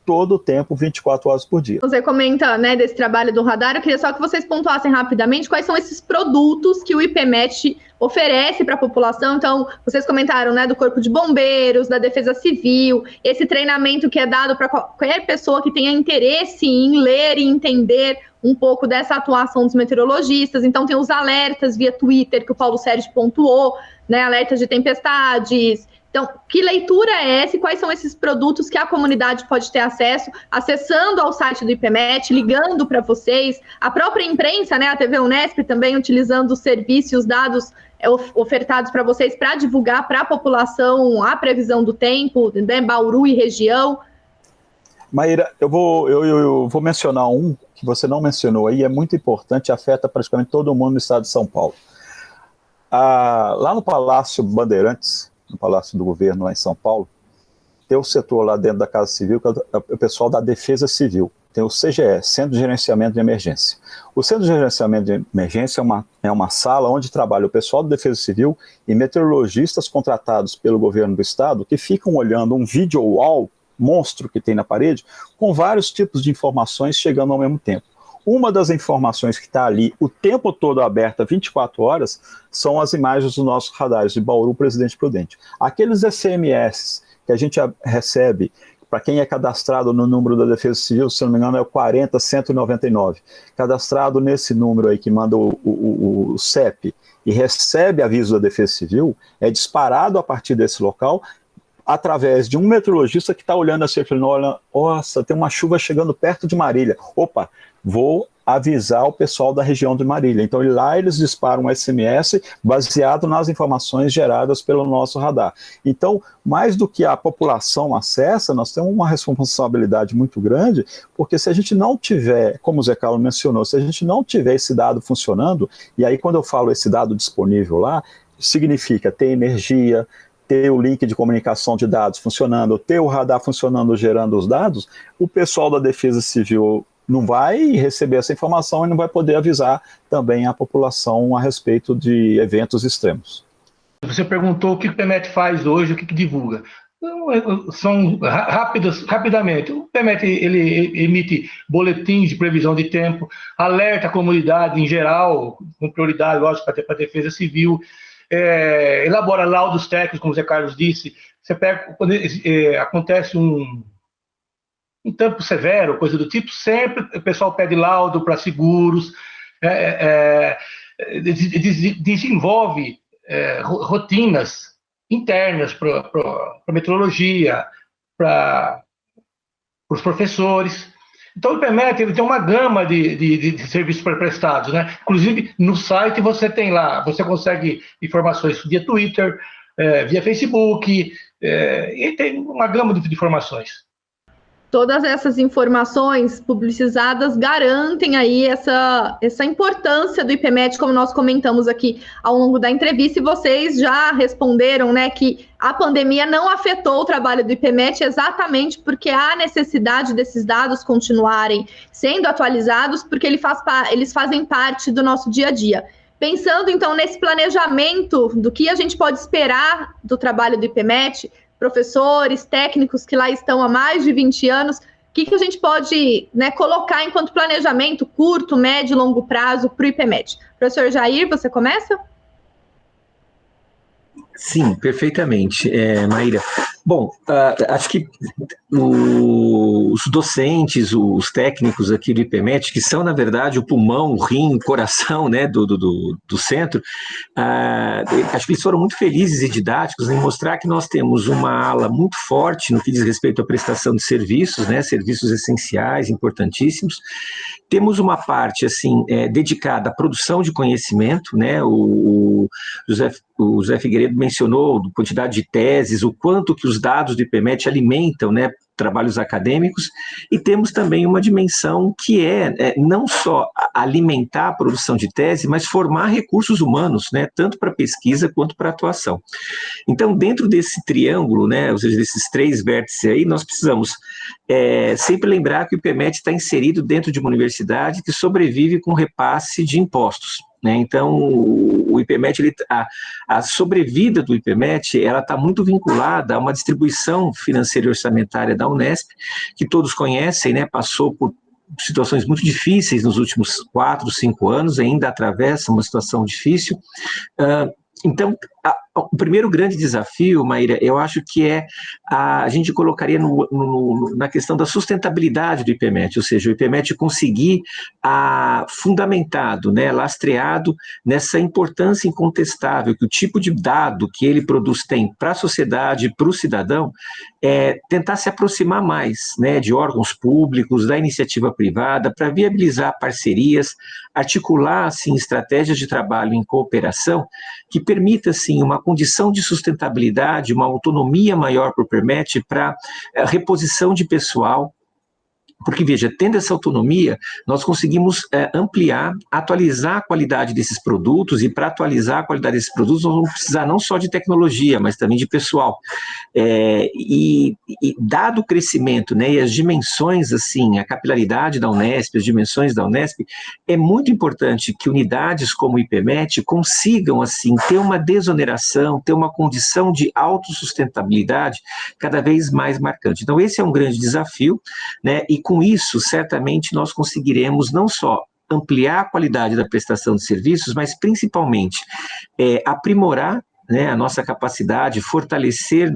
todo o tempo, 24 horas por dia. Você comenta, né, desse trabalho do radar, eu queria só que vocês pontuassem rapidamente quais são esses produtos que o IPMET oferece para a população. Então, vocês comentaram, né, do Corpo de Bombeiros, da Defesa Civil, esse treinamento que é dado para qualquer pessoa que tenha interesse em ler e entender um pouco dessa atuação dos meteorologistas. Então, tem os alertas via Twitter, que o Paulo Sérgio pontuou, né, alertas de tempestades. Então, que leitura é essa e quais são esses produtos que a comunidade pode ter acesso, acessando ao site do IPMET, ligando para vocês, a própria imprensa, né, a TV Unesp também utilizando os serviços, dados ofertados para vocês para divulgar para a população a previsão do tempo, né, Bauru e região. Maíra, eu vou mencionar um que você não mencionou aí, é muito importante, afeta praticamente todo mundo no estado de São Paulo. Lá no Palácio Bandeirantes, no Palácio do Governo, lá em São Paulo, ter o setor lá dentro da Casa Civil, que é o pessoal da Defesa Civil. Tem o CGE, Centro de Gerenciamento de Emergência. O Centro de Gerenciamento de Emergência é uma sala onde trabalha o pessoal da Defesa Civil e meteorologistas contratados pelo governo do estado que ficam olhando um video wall monstro que tem na parede com vários tipos de informações chegando ao mesmo tempo. Uma das informações que está ali o tempo todo aberta, 24 horas, são as imagens dos nossos radares de Bauru, Presidente Prudente. Aqueles SMS que a gente recebe, para quem é cadastrado no número da Defesa Civil, se não me engano é o 40199, cadastrado nesse número aí que manda o CEP e recebe aviso da Defesa Civil, é disparado a partir desse local, através de um meteorologista que está olhando assim, falando, nossa, tem uma chuva chegando perto de Marília. Opa, vou avisar o pessoal da região de Marília. Então, lá eles disparam um SMS baseado nas informações geradas pelo nosso radar. Então, mais do que a população acessa, nós temos uma responsabilidade muito grande, porque se a gente não tiver, como o Zé Carlos mencionou, se a gente não tiver esse dado funcionando, e aí quando eu falo esse dado disponível lá, significa ter energia, ter o link de comunicação de dados funcionando, ter o radar funcionando, gerando os dados, o pessoal da Defesa Civil não vai receber essa informação e não vai poder avisar também a população a respeito de eventos extremos. Você perguntou o que o PEMET faz hoje, o que divulga. São rapidamente. O PEMET ele emite boletins de previsão de tempo, alerta a comunidade em geral, com prioridade, lógico, para a Defesa Civil, elabora laudos técnicos, como o Zé Carlos disse. Você pega, quando acontece um tempo severo, coisa do tipo, sempre o pessoal pede laudo para seguros, desenvolve rotinas internas para meteorologia, para os professores. Então, o PEMET ele tem uma gama de serviços prestados, né? Inclusive, no site você tem lá, você consegue informações via Twitter, via Facebook, e tem uma gama de informações. Todas essas informações publicizadas garantem aí essa importância do IPMET, como nós comentamos aqui ao longo da entrevista, e vocês já responderam, né, que a pandemia não afetou o trabalho do IPMET exatamente porque há necessidade desses dados continuarem sendo atualizados, porque eles fazem parte do nosso dia a dia. Pensando, então, nesse planejamento do que a gente pode esperar do trabalho do IPMET, professores, técnicos que lá estão há mais de 20 anos, o que a gente pode, né, colocar enquanto planejamento curto, médio e longo prazo para o IPMET? Professor Jair, você começa? Sim, perfeitamente, Maíra. Bom, acho que os docentes, os técnicos aqui do IPMET, que são, na verdade, o pulmão, o rim, o coração, né, do centro, acho que eles foram muito felizes e didáticos em mostrar que nós temos uma ala muito forte no que diz respeito à prestação de serviços, né, serviços essenciais, importantíssimos. Temos uma parte, assim, dedicada à produção de conhecimento, né, o José Figueiredo mencionou a quantidade de teses, o quanto que os dados do IPMET alimentam, né, trabalhos acadêmicos, e temos também uma dimensão que não só alimentar a produção de tese, mas formar recursos humanos, né, tanto para pesquisa quanto para atuação. Então, dentro desse triângulo, né, ou seja, desses três vértices aí, nós precisamos sempre lembrar que o IPMET está inserido dentro de uma universidade que sobrevive com repasse de impostos. Né? Então, o IPMET, a sobrevida do IPMET, ela está muito vinculada a uma distribuição financeira e orçamentária da Unesp, que todos conhecem, né? Passou por situações muito difíceis nos últimos 4, 5 anos, ainda atravessa uma situação difícil. Então, o primeiro grande desafio, Maíra, eu acho que a gente colocaria na questão da sustentabilidade do IPMET, ou seja, o IPMET conseguir fundamentado, né, lastreado nessa importância incontestável que o tipo de dado que ele produz tem para a sociedade, para o cidadão, tentar se aproximar mais, né, de órgãos públicos, da iniciativa privada, para viabilizar parcerias, articular, assim, estratégias de trabalho em cooperação que permita, assim, uma condição de sustentabilidade, uma autonomia maior para o IPMET, para reposição de pessoal, Porque, veja, tendo essa autonomia, nós conseguimos ampliar, atualizar a qualidade desses produtos, e para atualizar a qualidade desses produtos, nós vamos precisar não só de tecnologia, mas também de pessoal. E dado o crescimento, né, e as dimensões, assim, a capilaridade da Unesp, as dimensões da Unesp, é muito importante que unidades como o IPMET consigam, assim, ter uma desoneração, ter uma condição de autossustentabilidade cada vez mais marcante. Então, esse é um grande desafio, né, e com isso, certamente, nós conseguiremos não só ampliar a qualidade da prestação de serviços, mas principalmente aprimorar, né, a nossa capacidade, fortalecer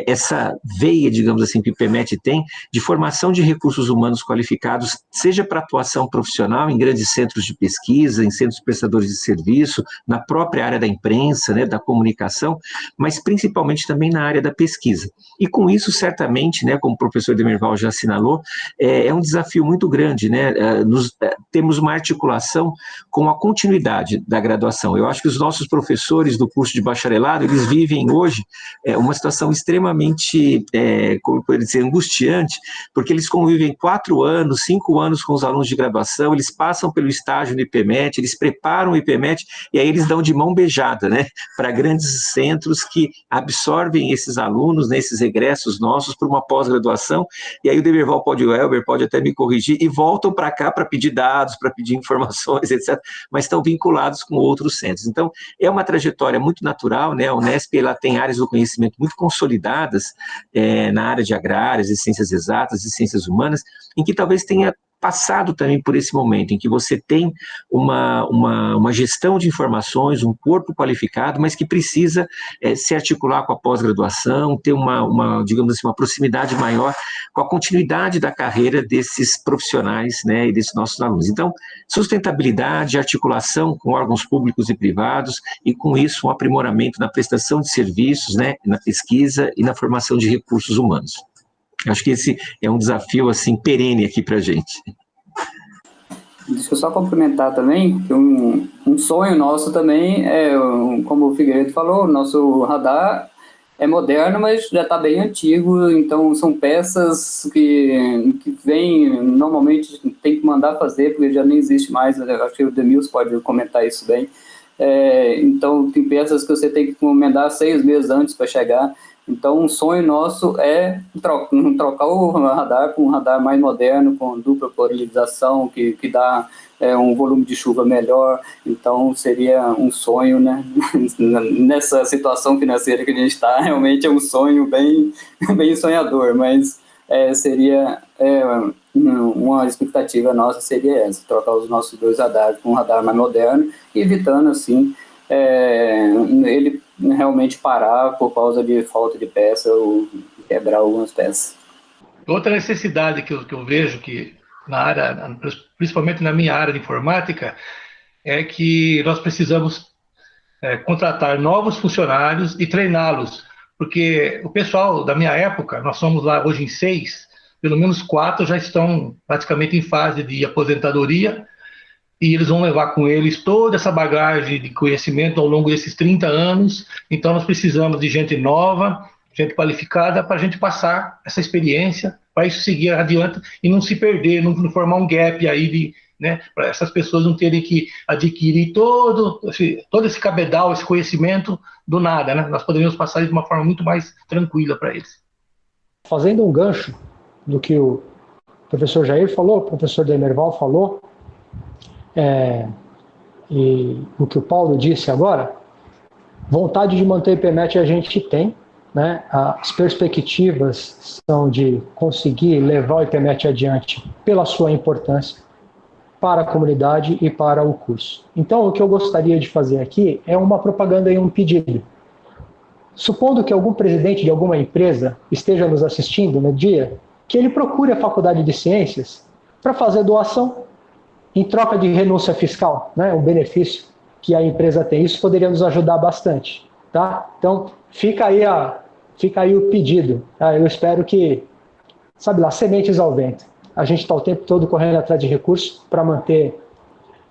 essa veia, digamos assim, que o IPMET tem, de formação de recursos humanos qualificados, seja para atuação profissional em grandes centros de pesquisa, em centros prestadores de serviço, na própria área da imprensa, né, da comunicação, mas principalmente também na área da pesquisa. E com isso, certamente, né, como o professor Demerval já assinalou, é um desafio muito grande, né, temos uma articulação com a continuidade da graduação. Eu acho que os nossos professores do curso de bacharelado, eles vivem hoje uma situação extremamente, como eu poderia dizer, angustiante, porque eles convivem 4 anos, 5 anos com os alunos de graduação, eles passam pelo estágio no IPMET, eles preparam o IPMET, e aí eles dão de mão beijada, né, para grandes centros que absorvem esses alunos, né, esses egressos nossos, para uma pós-graduação, e aí o Demerval pode, o Elber pode até me corrigir, e voltam para cá para pedir dados, para pedir informações, etc., mas estão vinculados com outros centros. Então, é uma trajetória muito natural, né? A Unesp, ela tem áreas do conhecimento muito consolidadas na área de agrárias, de ciências exatas e ciências humanas, em que talvez tenha passado também por esse momento, em que você tem uma gestão de informações, um corpo qualificado, mas que precisa se articular com a pós-graduação, ter digamos assim, uma proximidade maior com a continuidade da carreira desses profissionais, né, e desses nossos alunos. Então, sustentabilidade, articulação com órgãos públicos e privados, e com isso um aprimoramento na prestação de serviços, né, na pesquisa e na formação de recursos humanos. Acho que esse é um desafio, assim, perene aqui para a gente. Deixa eu só complementar também, que um sonho nosso também é, como o Figueiredo falou, o nosso radar é moderno, mas já está bem antigo, então são peças que normalmente tem que mandar fazer, porque já nem existe mais, acho que o Demils pode comentar isso bem. Então, tem peças que você tem que encomendar 6 meses antes para chegar. Então, um sonho nosso é trocar o radar por um radar mais moderno, com dupla polarização, que dá um volume de chuva melhor. Então, seria um sonho, né? Nessa situação financeira que a gente está, realmente é um sonho bem, bem sonhador, mas seria uma expectativa nossa, seria essa, trocar os nossos 2 radares por um radar mais moderno, evitando, assim, ele realmente parar por causa de falta de peça ou quebrar algumas peças. Outra necessidade que eu vejo que na área, principalmente na minha área de informática, é que nós precisamos contratar novos funcionários e treiná-los, porque o pessoal da minha época, nós somos lá hoje em 6, pelo menos 4 já estão praticamente em fase de aposentadoria, e eles vão levar com eles toda essa bagagem de conhecimento ao longo desses 30 anos. Então, nós precisamos de gente nova, gente qualificada, para a gente passar essa experiência, para isso seguir adiante e não se perder, não formar um gap aí, né, para essas pessoas não terem que adquirir todo esse cabedal, esse conhecimento do nada, né? Nós poderíamos passar isso de uma forma muito mais tranquila para eles. Fazendo um gancho do que o professor Jair falou, o professor Demerval falou, e o que o Paulo disse agora, vontade de manter o IPMET a gente tem, né? As perspectivas são de conseguir levar o IPMET adiante pela sua importância para a comunidade e para o curso. Então, o que eu gostaria de fazer aqui é uma propaganda e um pedido. Supondo que algum presidente de alguma empresa esteja nos assistindo no dia, que ele procure a Faculdade de Ciências para fazer doação em troca de renúncia fiscal, né? Um benefício que a empresa tem. Isso poderia nos ajudar bastante, tá? Então, fica aí o pedido, tá? Eu espero que, sabe lá, sementes ao vento. A gente está o tempo todo correndo atrás de recursos para manter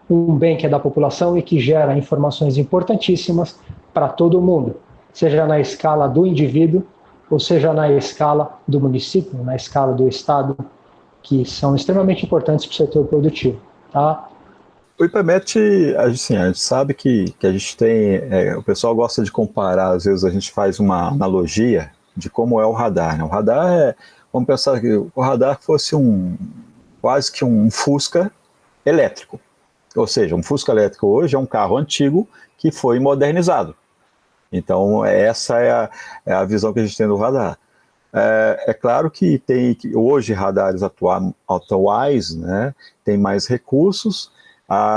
um bem que é da população e que gera informações importantíssimas para todo mundo, seja na escala do indivíduo ou seja na escala do município, na escala do estado, que são extremamente importantes para o setor produtivo. Tá? O IPMET, assim, a gente sabe que a gente tem, o pessoal gosta de comparar, às vezes a gente faz uma analogia de como é o radar. Né? O radar vamos pensar que o radar fosse quase que um Fusca elétrico. Ou seja, um Fusca elétrico hoje é um carro antigo que foi modernizado. Então, essa é a visão que a gente tem do radar. É claro que tem hoje radares atuais, né, tem mais recursos,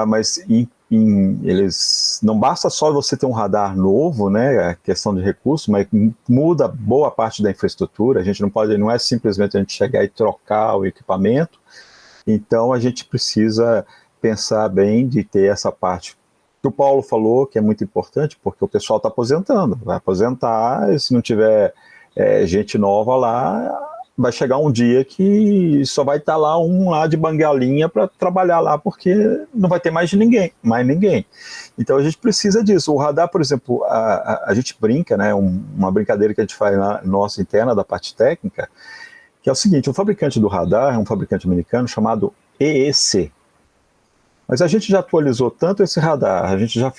mas eles não basta só você ter um radar novo, né, a questão de recursos, mas muda boa parte da infraestrutura. A gente não é simplesmente a gente chegar e trocar o equipamento. Então a gente precisa pensar bem de ter essa parte que o Paulo falou, que é muito importante, porque o pessoal está aposentando, vai aposentar, e se não tiver gente nova lá, vai chegar um dia que só vai estar lá um lá de bangalinha para trabalhar lá, porque não vai ter mais ninguém. Então a gente precisa disso. O radar, por exemplo, a gente brinca, né, uma brincadeira que a gente faz na nossa interna da parte técnica, que é o seguinte: o fabricante do radar é um fabricante americano chamado EEC. Mas a gente já atualizou tanto esse radar, a gente já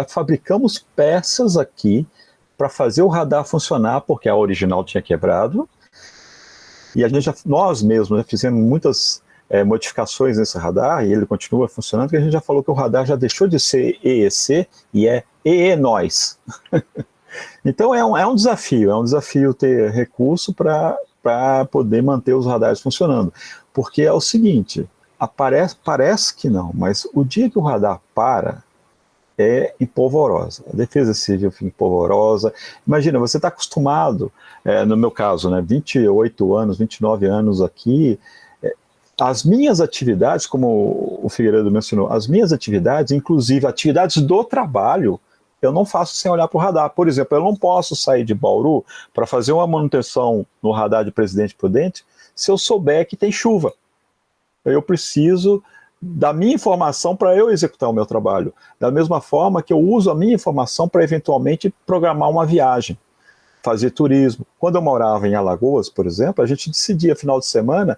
fabricamos peças aqui para fazer o radar funcionar, porque a original tinha quebrado, e nós mesmos fizemos muitas modificações nesse radar, e ele continua funcionando, porque a gente já falou que o radar já deixou de ser EEC e é EE-NOIS. Então é um desafio ter recurso para poder manter os radares funcionando, porque é o seguinte, parece que não, mas o dia que o radar para, é em polvorosa. A defesa civil fica em polvorosa. Imagina, você está acostumado, no meu caso, né, 28 anos, 29 anos aqui, as minhas atividades, como o Figueiredo mencionou, as minhas atividades, inclusive atividades do trabalho, eu não faço sem olhar para o radar. Por exemplo, eu não posso sair de Bauru para fazer uma manutenção no radar de Presidente Prudente se eu souber que tem chuva. Eu preciso da minha informação para eu executar o meu trabalho. Da mesma forma que eu uso a minha informação para eventualmente programar uma viagem, fazer turismo. Quando eu morava em Alagoas, por exemplo, a gente decidia final de semana,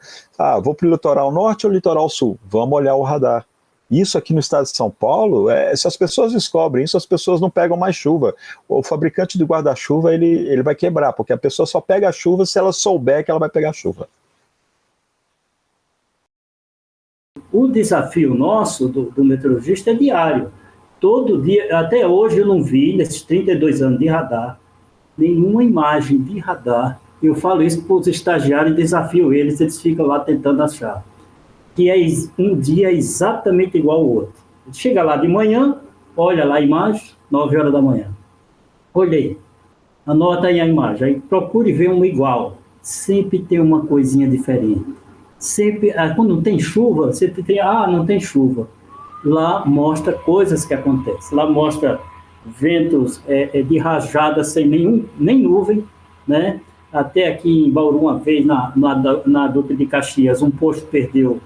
vou para o litoral norte ou litoral sul, vamos olhar o radar. Isso aqui no estado de São Paulo, se as pessoas descobrem isso, as pessoas não pegam mais chuva. O fabricante de guarda-chuva, ele vai quebrar, porque a pessoa só pega a chuva se ela souber que ela vai pegar chuva. O desafio nosso do meteorologista é diário. Todo dia, até hoje eu não vi, nesses 32 anos de radar, nenhuma imagem de radar. Eu falo isso para os estagiários, desafio eles ficam lá tentando achar. Que um dia exatamente igual ao outro. Chega lá de manhã, olha lá a imagem, 9 horas da manhã. Olhei, anota aí a imagem, aí procure ver uma igual. Sempre tem uma coisinha diferente. Sempre, quando não tem chuva, sempre tem, não tem chuva. Lá mostra coisas que acontecem. Lá mostra ventos de rajada sem nem nuvem, né? Até aqui em Bauru, uma vez, na Duque de Caxias, um posto perdeu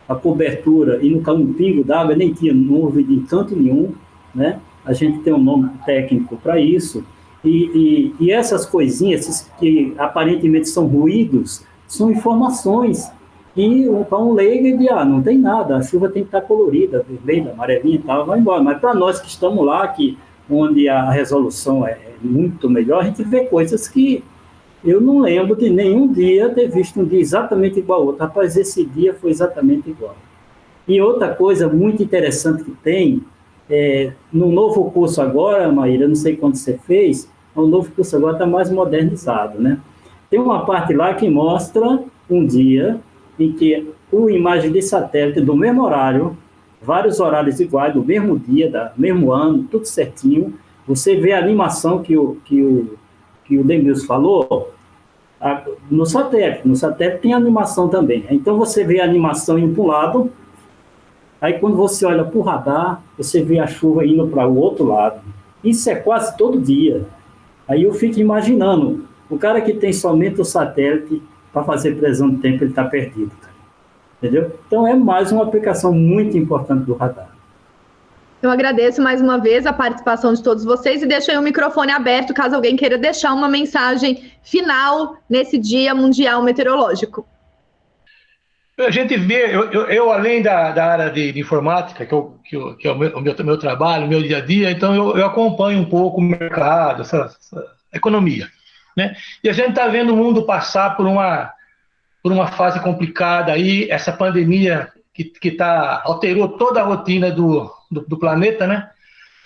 a cobertura e não caiu um pingo d'água, nem tinha nuvem de canto nenhum, né? A gente tem um nome técnico para isso. E essas coisinhas, que aparentemente são ruídos, são informações. E para um leigo, não tem nada, a chuva tem que estar colorida, vermelha, amarelinha e tal, vai embora. Mas para nós que estamos lá, onde a resolução é muito melhor, a gente vê coisas que eu não lembro de nenhum dia ter visto um dia exatamente igual ao outro. Rapaz, esse dia foi exatamente igual. E outra coisa muito interessante que tem, no novo curso agora, Maíra, não sei quando você fez, o novo curso agora está mais modernizado, né? Tem uma parte lá que mostra um dia em que uma imagem de satélite do mesmo horário, vários horários iguais, do mesmo dia, do mesmo ano, tudo certinho, você vê a animação que o Demilson falou, no satélite tem animação também. Então você vê a animação indo para um lado, aí quando você olha para o radar, você vê a chuva indo para o outro lado. Isso é quase todo dia. Aí eu fico imaginando, o cara que tem somente o satélite para fazer previsão de tempo, ele está perdido, cara. Entendeu? Então é mais uma aplicação muito importante do radar. Eu agradeço mais uma vez a participação de todos vocês e deixo aí o microfone aberto caso alguém queira deixar uma mensagem final nesse Dia Mundial Meteorológico. A gente vê, eu além da área de informática, que é o meu trabalho, o meu dia a dia, então eu acompanho um pouco o mercado, essa economia, né? E a gente está vendo o mundo passar por uma fase complicada aí, essa pandemia que alterou toda a rotina do planeta, né?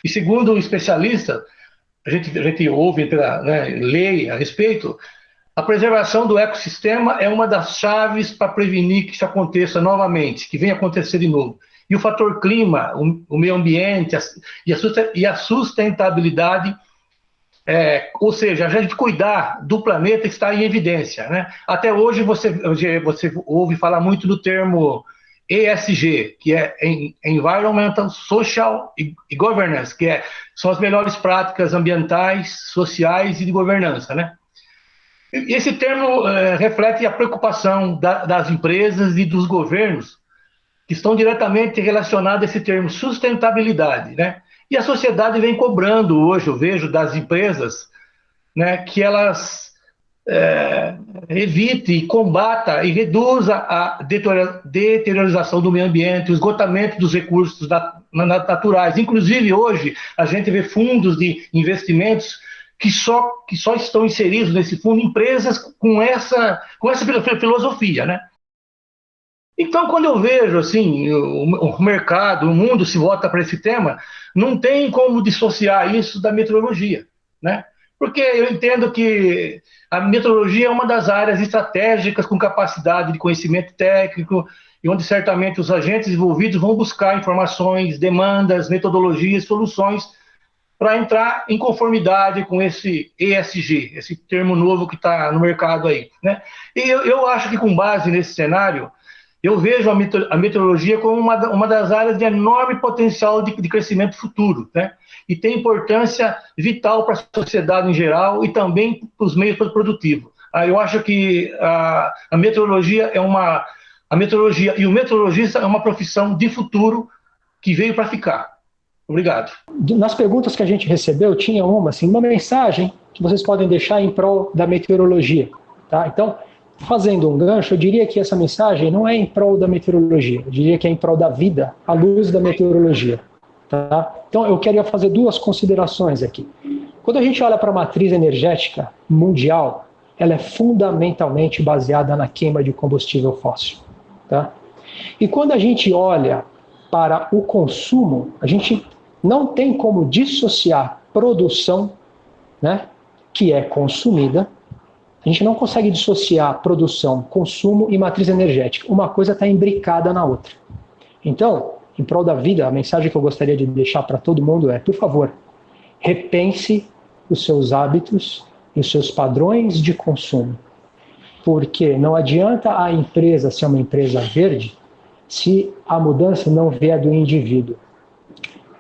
E segundo um especialista, a gente ouve, né, lê a respeito, a preservação do ecossistema é uma das chaves para prevenir que isso aconteça novamente, que venha acontecer de novo. E o fator clima, o meio ambiente e a sustentabilidade, ou seja, a gente cuidar do planeta está em evidência, né? Até hoje você ouve falar muito do termo ESG, que é Environmental, Social e Governance, que são as melhores práticas ambientais, sociais e de governança, né? E esse termo reflete a preocupação das empresas e dos governos que estão diretamente relacionados a esse termo sustentabilidade, né? E a sociedade vem cobrando hoje, eu vejo, das empresas, né, que elas evite, combata e reduza a deteriorização do meio ambiente, o esgotamento dos recursos naturais. Inclusive, hoje, a gente vê fundos de investimentos que só estão inseridos nesse fundo empresas com essa filosofia, né? Então, quando eu vejo assim o mercado, o mundo se volta para esse tema, não tem como dissociar isso da meteorologia, né? Porque eu entendo que a meteorologia é uma das áreas estratégicas com capacidade de conhecimento técnico e onde certamente os agentes envolvidos vão buscar informações, demandas, metodologias, soluções para entrar em conformidade com esse ESG, esse termo novo que está no mercado aí, né? E eu acho que com base nesse cenário, eu vejo a meteorologia como uma das áreas de enorme potencial de crescimento futuro, né? E tem importância vital para a sociedade em geral e também para os meios produtivos. Eu acho que a meteorologia a meteorologia e o meteorologista é uma profissão de futuro que veio para ficar. Obrigado. Nas perguntas que a gente recebeu, tinha uma mensagem que vocês podem deixar em prol da meteorologia, tá? Então, fazendo um gancho, eu diria que essa mensagem não é em prol da meteorologia, eu diria que é em prol da vida, à luz da meteorologia, tá? Então, eu queria fazer duas considerações aqui. Quando a gente olha para a matriz energética mundial, ela é fundamentalmente baseada na queima de combustível fóssil, tá? E quando a gente olha para o consumo, a gente não tem como dissociar produção, né, que é consumida. A gente não consegue dissociar produção, consumo e matriz energética. Uma coisa está imbricada na outra. Então, em prol da vida, a mensagem que eu gostaria de deixar para todo mundo é, por favor, repense os seus hábitos e os seus padrões de consumo. Porque não adianta a empresa ser uma empresa verde se a mudança não vier do indivíduo,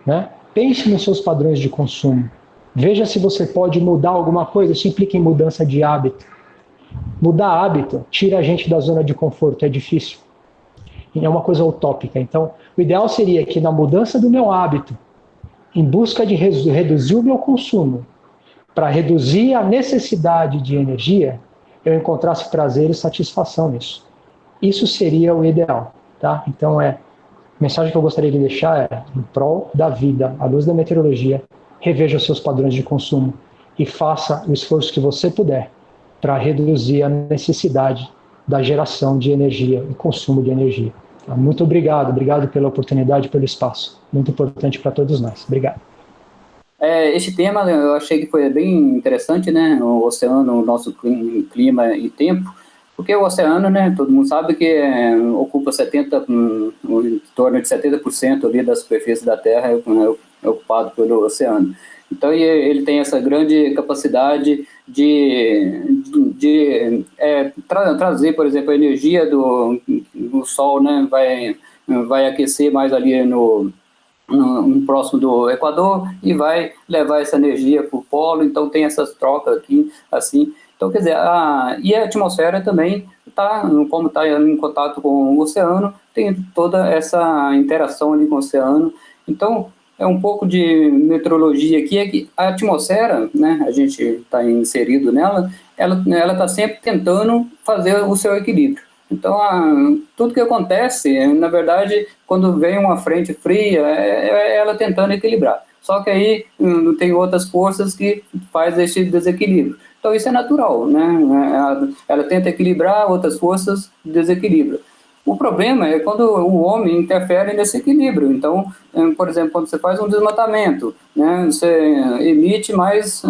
né? Pense nos seus padrões de consumo. Veja se você pode mudar alguma coisa. Isso implica em mudança de hábito. Mudar hábito tira a gente da zona de conforto, é difícil. E é uma coisa utópica. Então, o ideal seria que na mudança do meu hábito, em busca de reduzir o meu consumo, para reduzir a necessidade de energia, eu encontrasse prazer e satisfação nisso. Isso seria o ideal, tá? Então, a mensagem que eu gostaria de deixar é, em prol da vida, à luz da meteorologia, reveja os seus padrões de consumo e faça o esforço que você puder para reduzir a necessidade da geração de energia e consumo de energia. Então, muito obrigado pela oportunidade e pelo espaço. Muito importante para todos nós. Obrigado. Este tema eu achei que foi bem interessante, né? O oceano, o nosso clima e tempo, porque o oceano, né, todo mundo sabe que ocupa em torno de 70% ali da superfície da Terra é ocupado pelo oceano. Então, ele tem essa grande capacidade de trazer, por exemplo, a energia do Sol, né, vai aquecer mais ali no próximo do Equador e vai levar essa energia para o polo. Então, tem essas trocas aqui, assim. Então, quer dizer, e a atmosfera também, como está em contato com o oceano, tem toda essa interação ali com o oceano. Então, um pouco de meteorologia aqui, é que a atmosfera, né, a gente está inserido nela, ela está sempre tentando fazer o seu equilíbrio. Então, tudo que acontece, na verdade, quando vem uma frente fria, é ela tentando equilibrar. Só que aí tem outras forças que faz esse desequilíbrio. Então, isso é natural, né? Ela tenta equilibrar, outras forças desequilibram. O problema é quando o homem interfere nesse equilíbrio. Então, por exemplo, quando você faz um desmatamento, né, você emite mais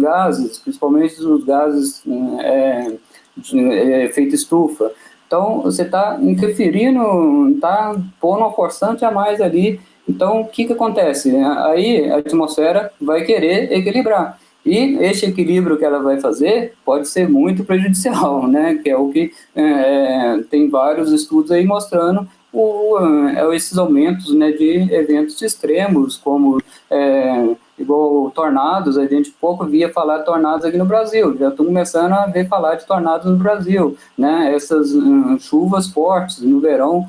gases, principalmente os gases de efeito estufa. Então, você está interferindo, está pondo uma forçante a mais ali. Então, o que acontece? Aí a atmosfera vai querer equilibrar. E esse equilíbrio que ela vai fazer pode ser muito prejudicial, né? Que é o que tem vários estudos aí mostrando esses aumentos, né, de eventos extremos, como igual tornados. A gente pouco via falar de tornados aqui no Brasil, já estou começando a ver falar de tornados no Brasil, né? Essas chuvas fortes no verão,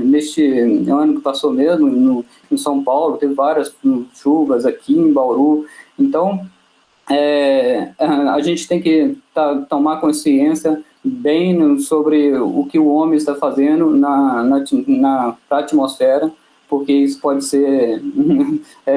neste ano que passou mesmo, em São Paulo, teve várias chuvas aqui em Bauru. Então, a gente tem que tomar consciência bem sobre o que o homem está fazendo para a atmosfera, porque isso pode ser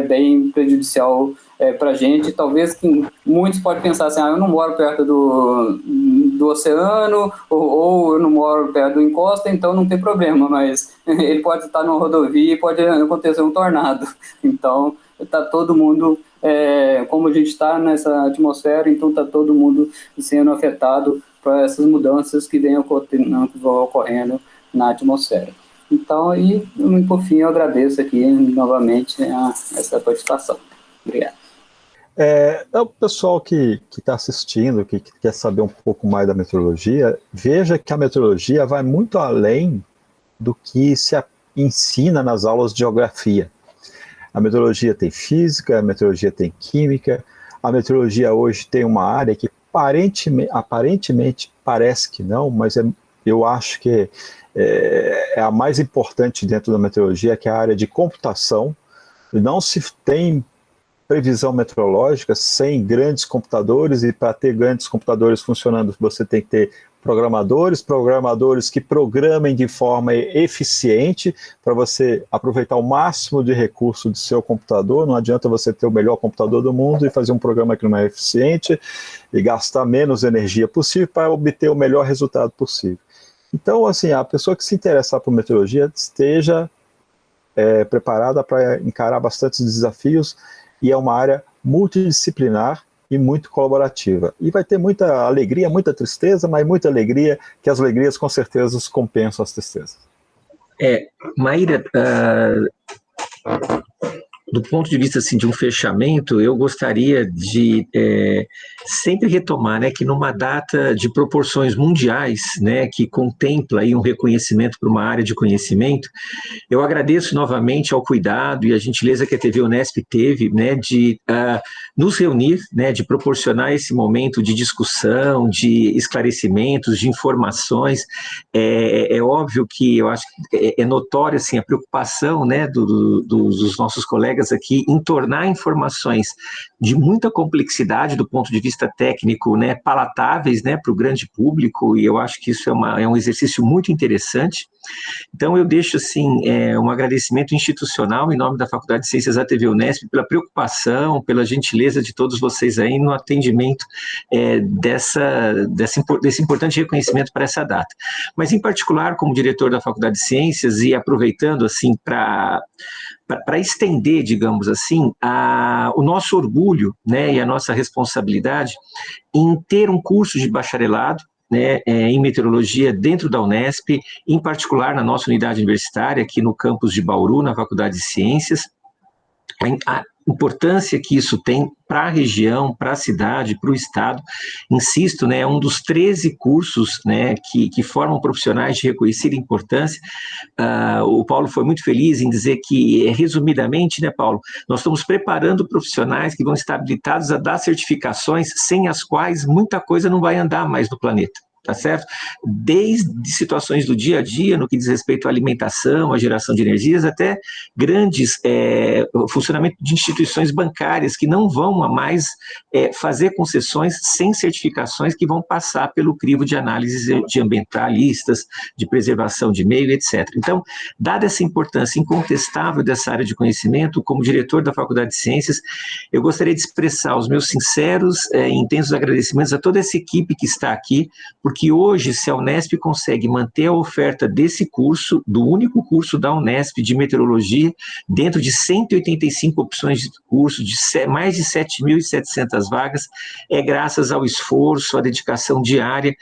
bem prejudicial para a gente. Talvez que muitos podem pensar assim, eu não moro perto do oceano, ou eu não moro perto do encosta, então não tem problema, mas ele pode estar numa rodovia e pode acontecer um tornado. Então, está todo mundo, como a gente está nessa atmosfera, então está todo mundo sendo afetado por essas mudanças que vêm ocorrendo na atmosfera. Então, e por fim, eu agradeço aqui novamente essa participação. Obrigado. O pessoal que está assistindo, que quer saber um pouco mais da meteorologia, veja que a meteorologia vai muito além do que se ensina nas aulas de geografia. A meteorologia tem física, a meteorologia tem química, a meteorologia hoje tem uma área que aparentemente parece que não, mas eu acho que é a mais importante dentro da meteorologia, que é a área de computação. Não se tem previsão meteorológica sem grandes computadores, e para ter grandes computadores funcionando, você tem que ter programadores que programem de forma eficiente para você aproveitar o máximo de recurso do seu computador. Não adianta você ter o melhor computador do mundo e fazer um programa que não é eficiente e gastar menos energia possível para obter o melhor resultado possível. Então, assim, a pessoa que se interessar por meteorologia esteja preparada para encarar bastantes desafios, e é uma área multidisciplinar e muito colaborativa. E vai ter muita alegria, muita tristeza, mas muita alegria, que as alegrias com certeza compensam as tristezas. Maíra, do ponto de vista assim, de um fechamento, eu gostaria de sempre retomar, né, que numa data de proporções mundiais, né, que contempla aí um reconhecimento para uma área de conhecimento, eu agradeço novamente ao cuidado e a gentileza que a TV Unesp teve, né, de nos reunir, né, de proporcionar esse momento de discussão, de esclarecimentos, de informações. É óbvio que eu acho que é notória assim, a preocupação, né, dos nossos colegas aqui em tornar informações de muita complexidade do ponto de vista técnico, né, palatáveis, né, para o grande público, e eu acho que isso é um exercício muito interessante. Então eu deixo assim um agradecimento institucional em nome da Faculdade de Ciências da TV Unesp pela preocupação, pela gentileza de todos vocês aí no atendimento desse importante reconhecimento para essa data. Mas em particular, como diretor da Faculdade de Ciências, e aproveitando assim para estender, digamos assim, o nosso orgulho, né, e a nossa responsabilidade em ter um curso de bacharelado, né, em meteorologia dentro da Unesp, em particular na nossa unidade universitária, aqui no campus de Bauru, na Faculdade de Ciências. A importância que isso tem para a região, para a cidade, para o estado, insisto, né, é um dos 13 cursos, né, que formam profissionais de reconhecida importância. O Paulo foi muito feliz em dizer que, resumidamente, né, Paulo, nós estamos preparando profissionais que vão estar habilitados a dar certificações sem as quais muita coisa não vai andar mais no planeta. tá certo? Desde situações do dia a dia, no que diz respeito à alimentação, à geração de energias, até grandes funcionamento de instituições bancárias que não vão mais fazer concessões sem certificações que vão passar pelo crivo de análise de ambientalistas, de preservação de meio, etc. Então, dada essa importância incontestável dessa área de conhecimento, como diretor da Faculdade de Ciências, eu gostaria de expressar os meus sinceros e intensos agradecimentos a toda essa equipe que está aqui, porque hoje, se a Unesp consegue manter a oferta desse curso, do único curso da Unesp de meteorologia, dentro de 185 opções de curso, de mais de 7.700 vagas, é graças ao esforço, à dedicação diária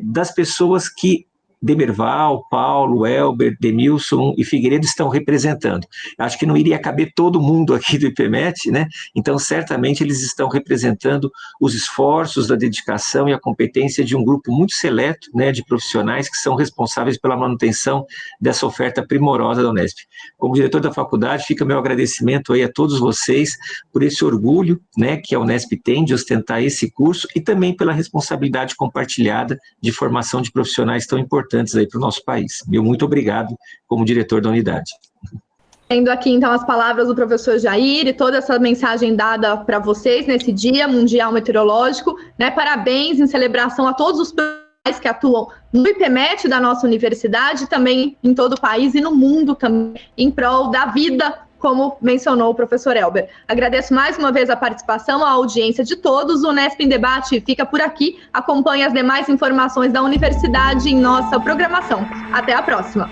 das pessoas que Demerval, Paulo, Elber, Demilson e Figueiredo estão representando. Acho que não iria caber todo mundo aqui do IPMET, né? Então, certamente, eles estão representando os esforços, da dedicação e a competência de um grupo muito seleto, né, de profissionais que são responsáveis pela manutenção dessa oferta primorosa da Unesp. Como diretor da faculdade, fica meu agradecimento aí a todos vocês por esse orgulho, né, que a Unesp tem de ostentar esse curso e também pela responsabilidade compartilhada de formação de profissionais tão importantes aí para o nosso país. Meu muito obrigado como diretor da unidade. Tendo aqui, então, as palavras do professor Jair e toda essa mensagem dada para vocês nesse Dia Mundial Meteorológico, né? Parabéns em celebração a todos os profissionais que atuam no IPMET da nossa universidade, também em todo o país e no mundo também, em prol da vida, como mencionou o professor Elber. Agradeço mais uma vez a participação, a audiência de todos. O Unesp em Debate fica por aqui. Acompanhe as demais informações da universidade em nossa programação. Até a próxima.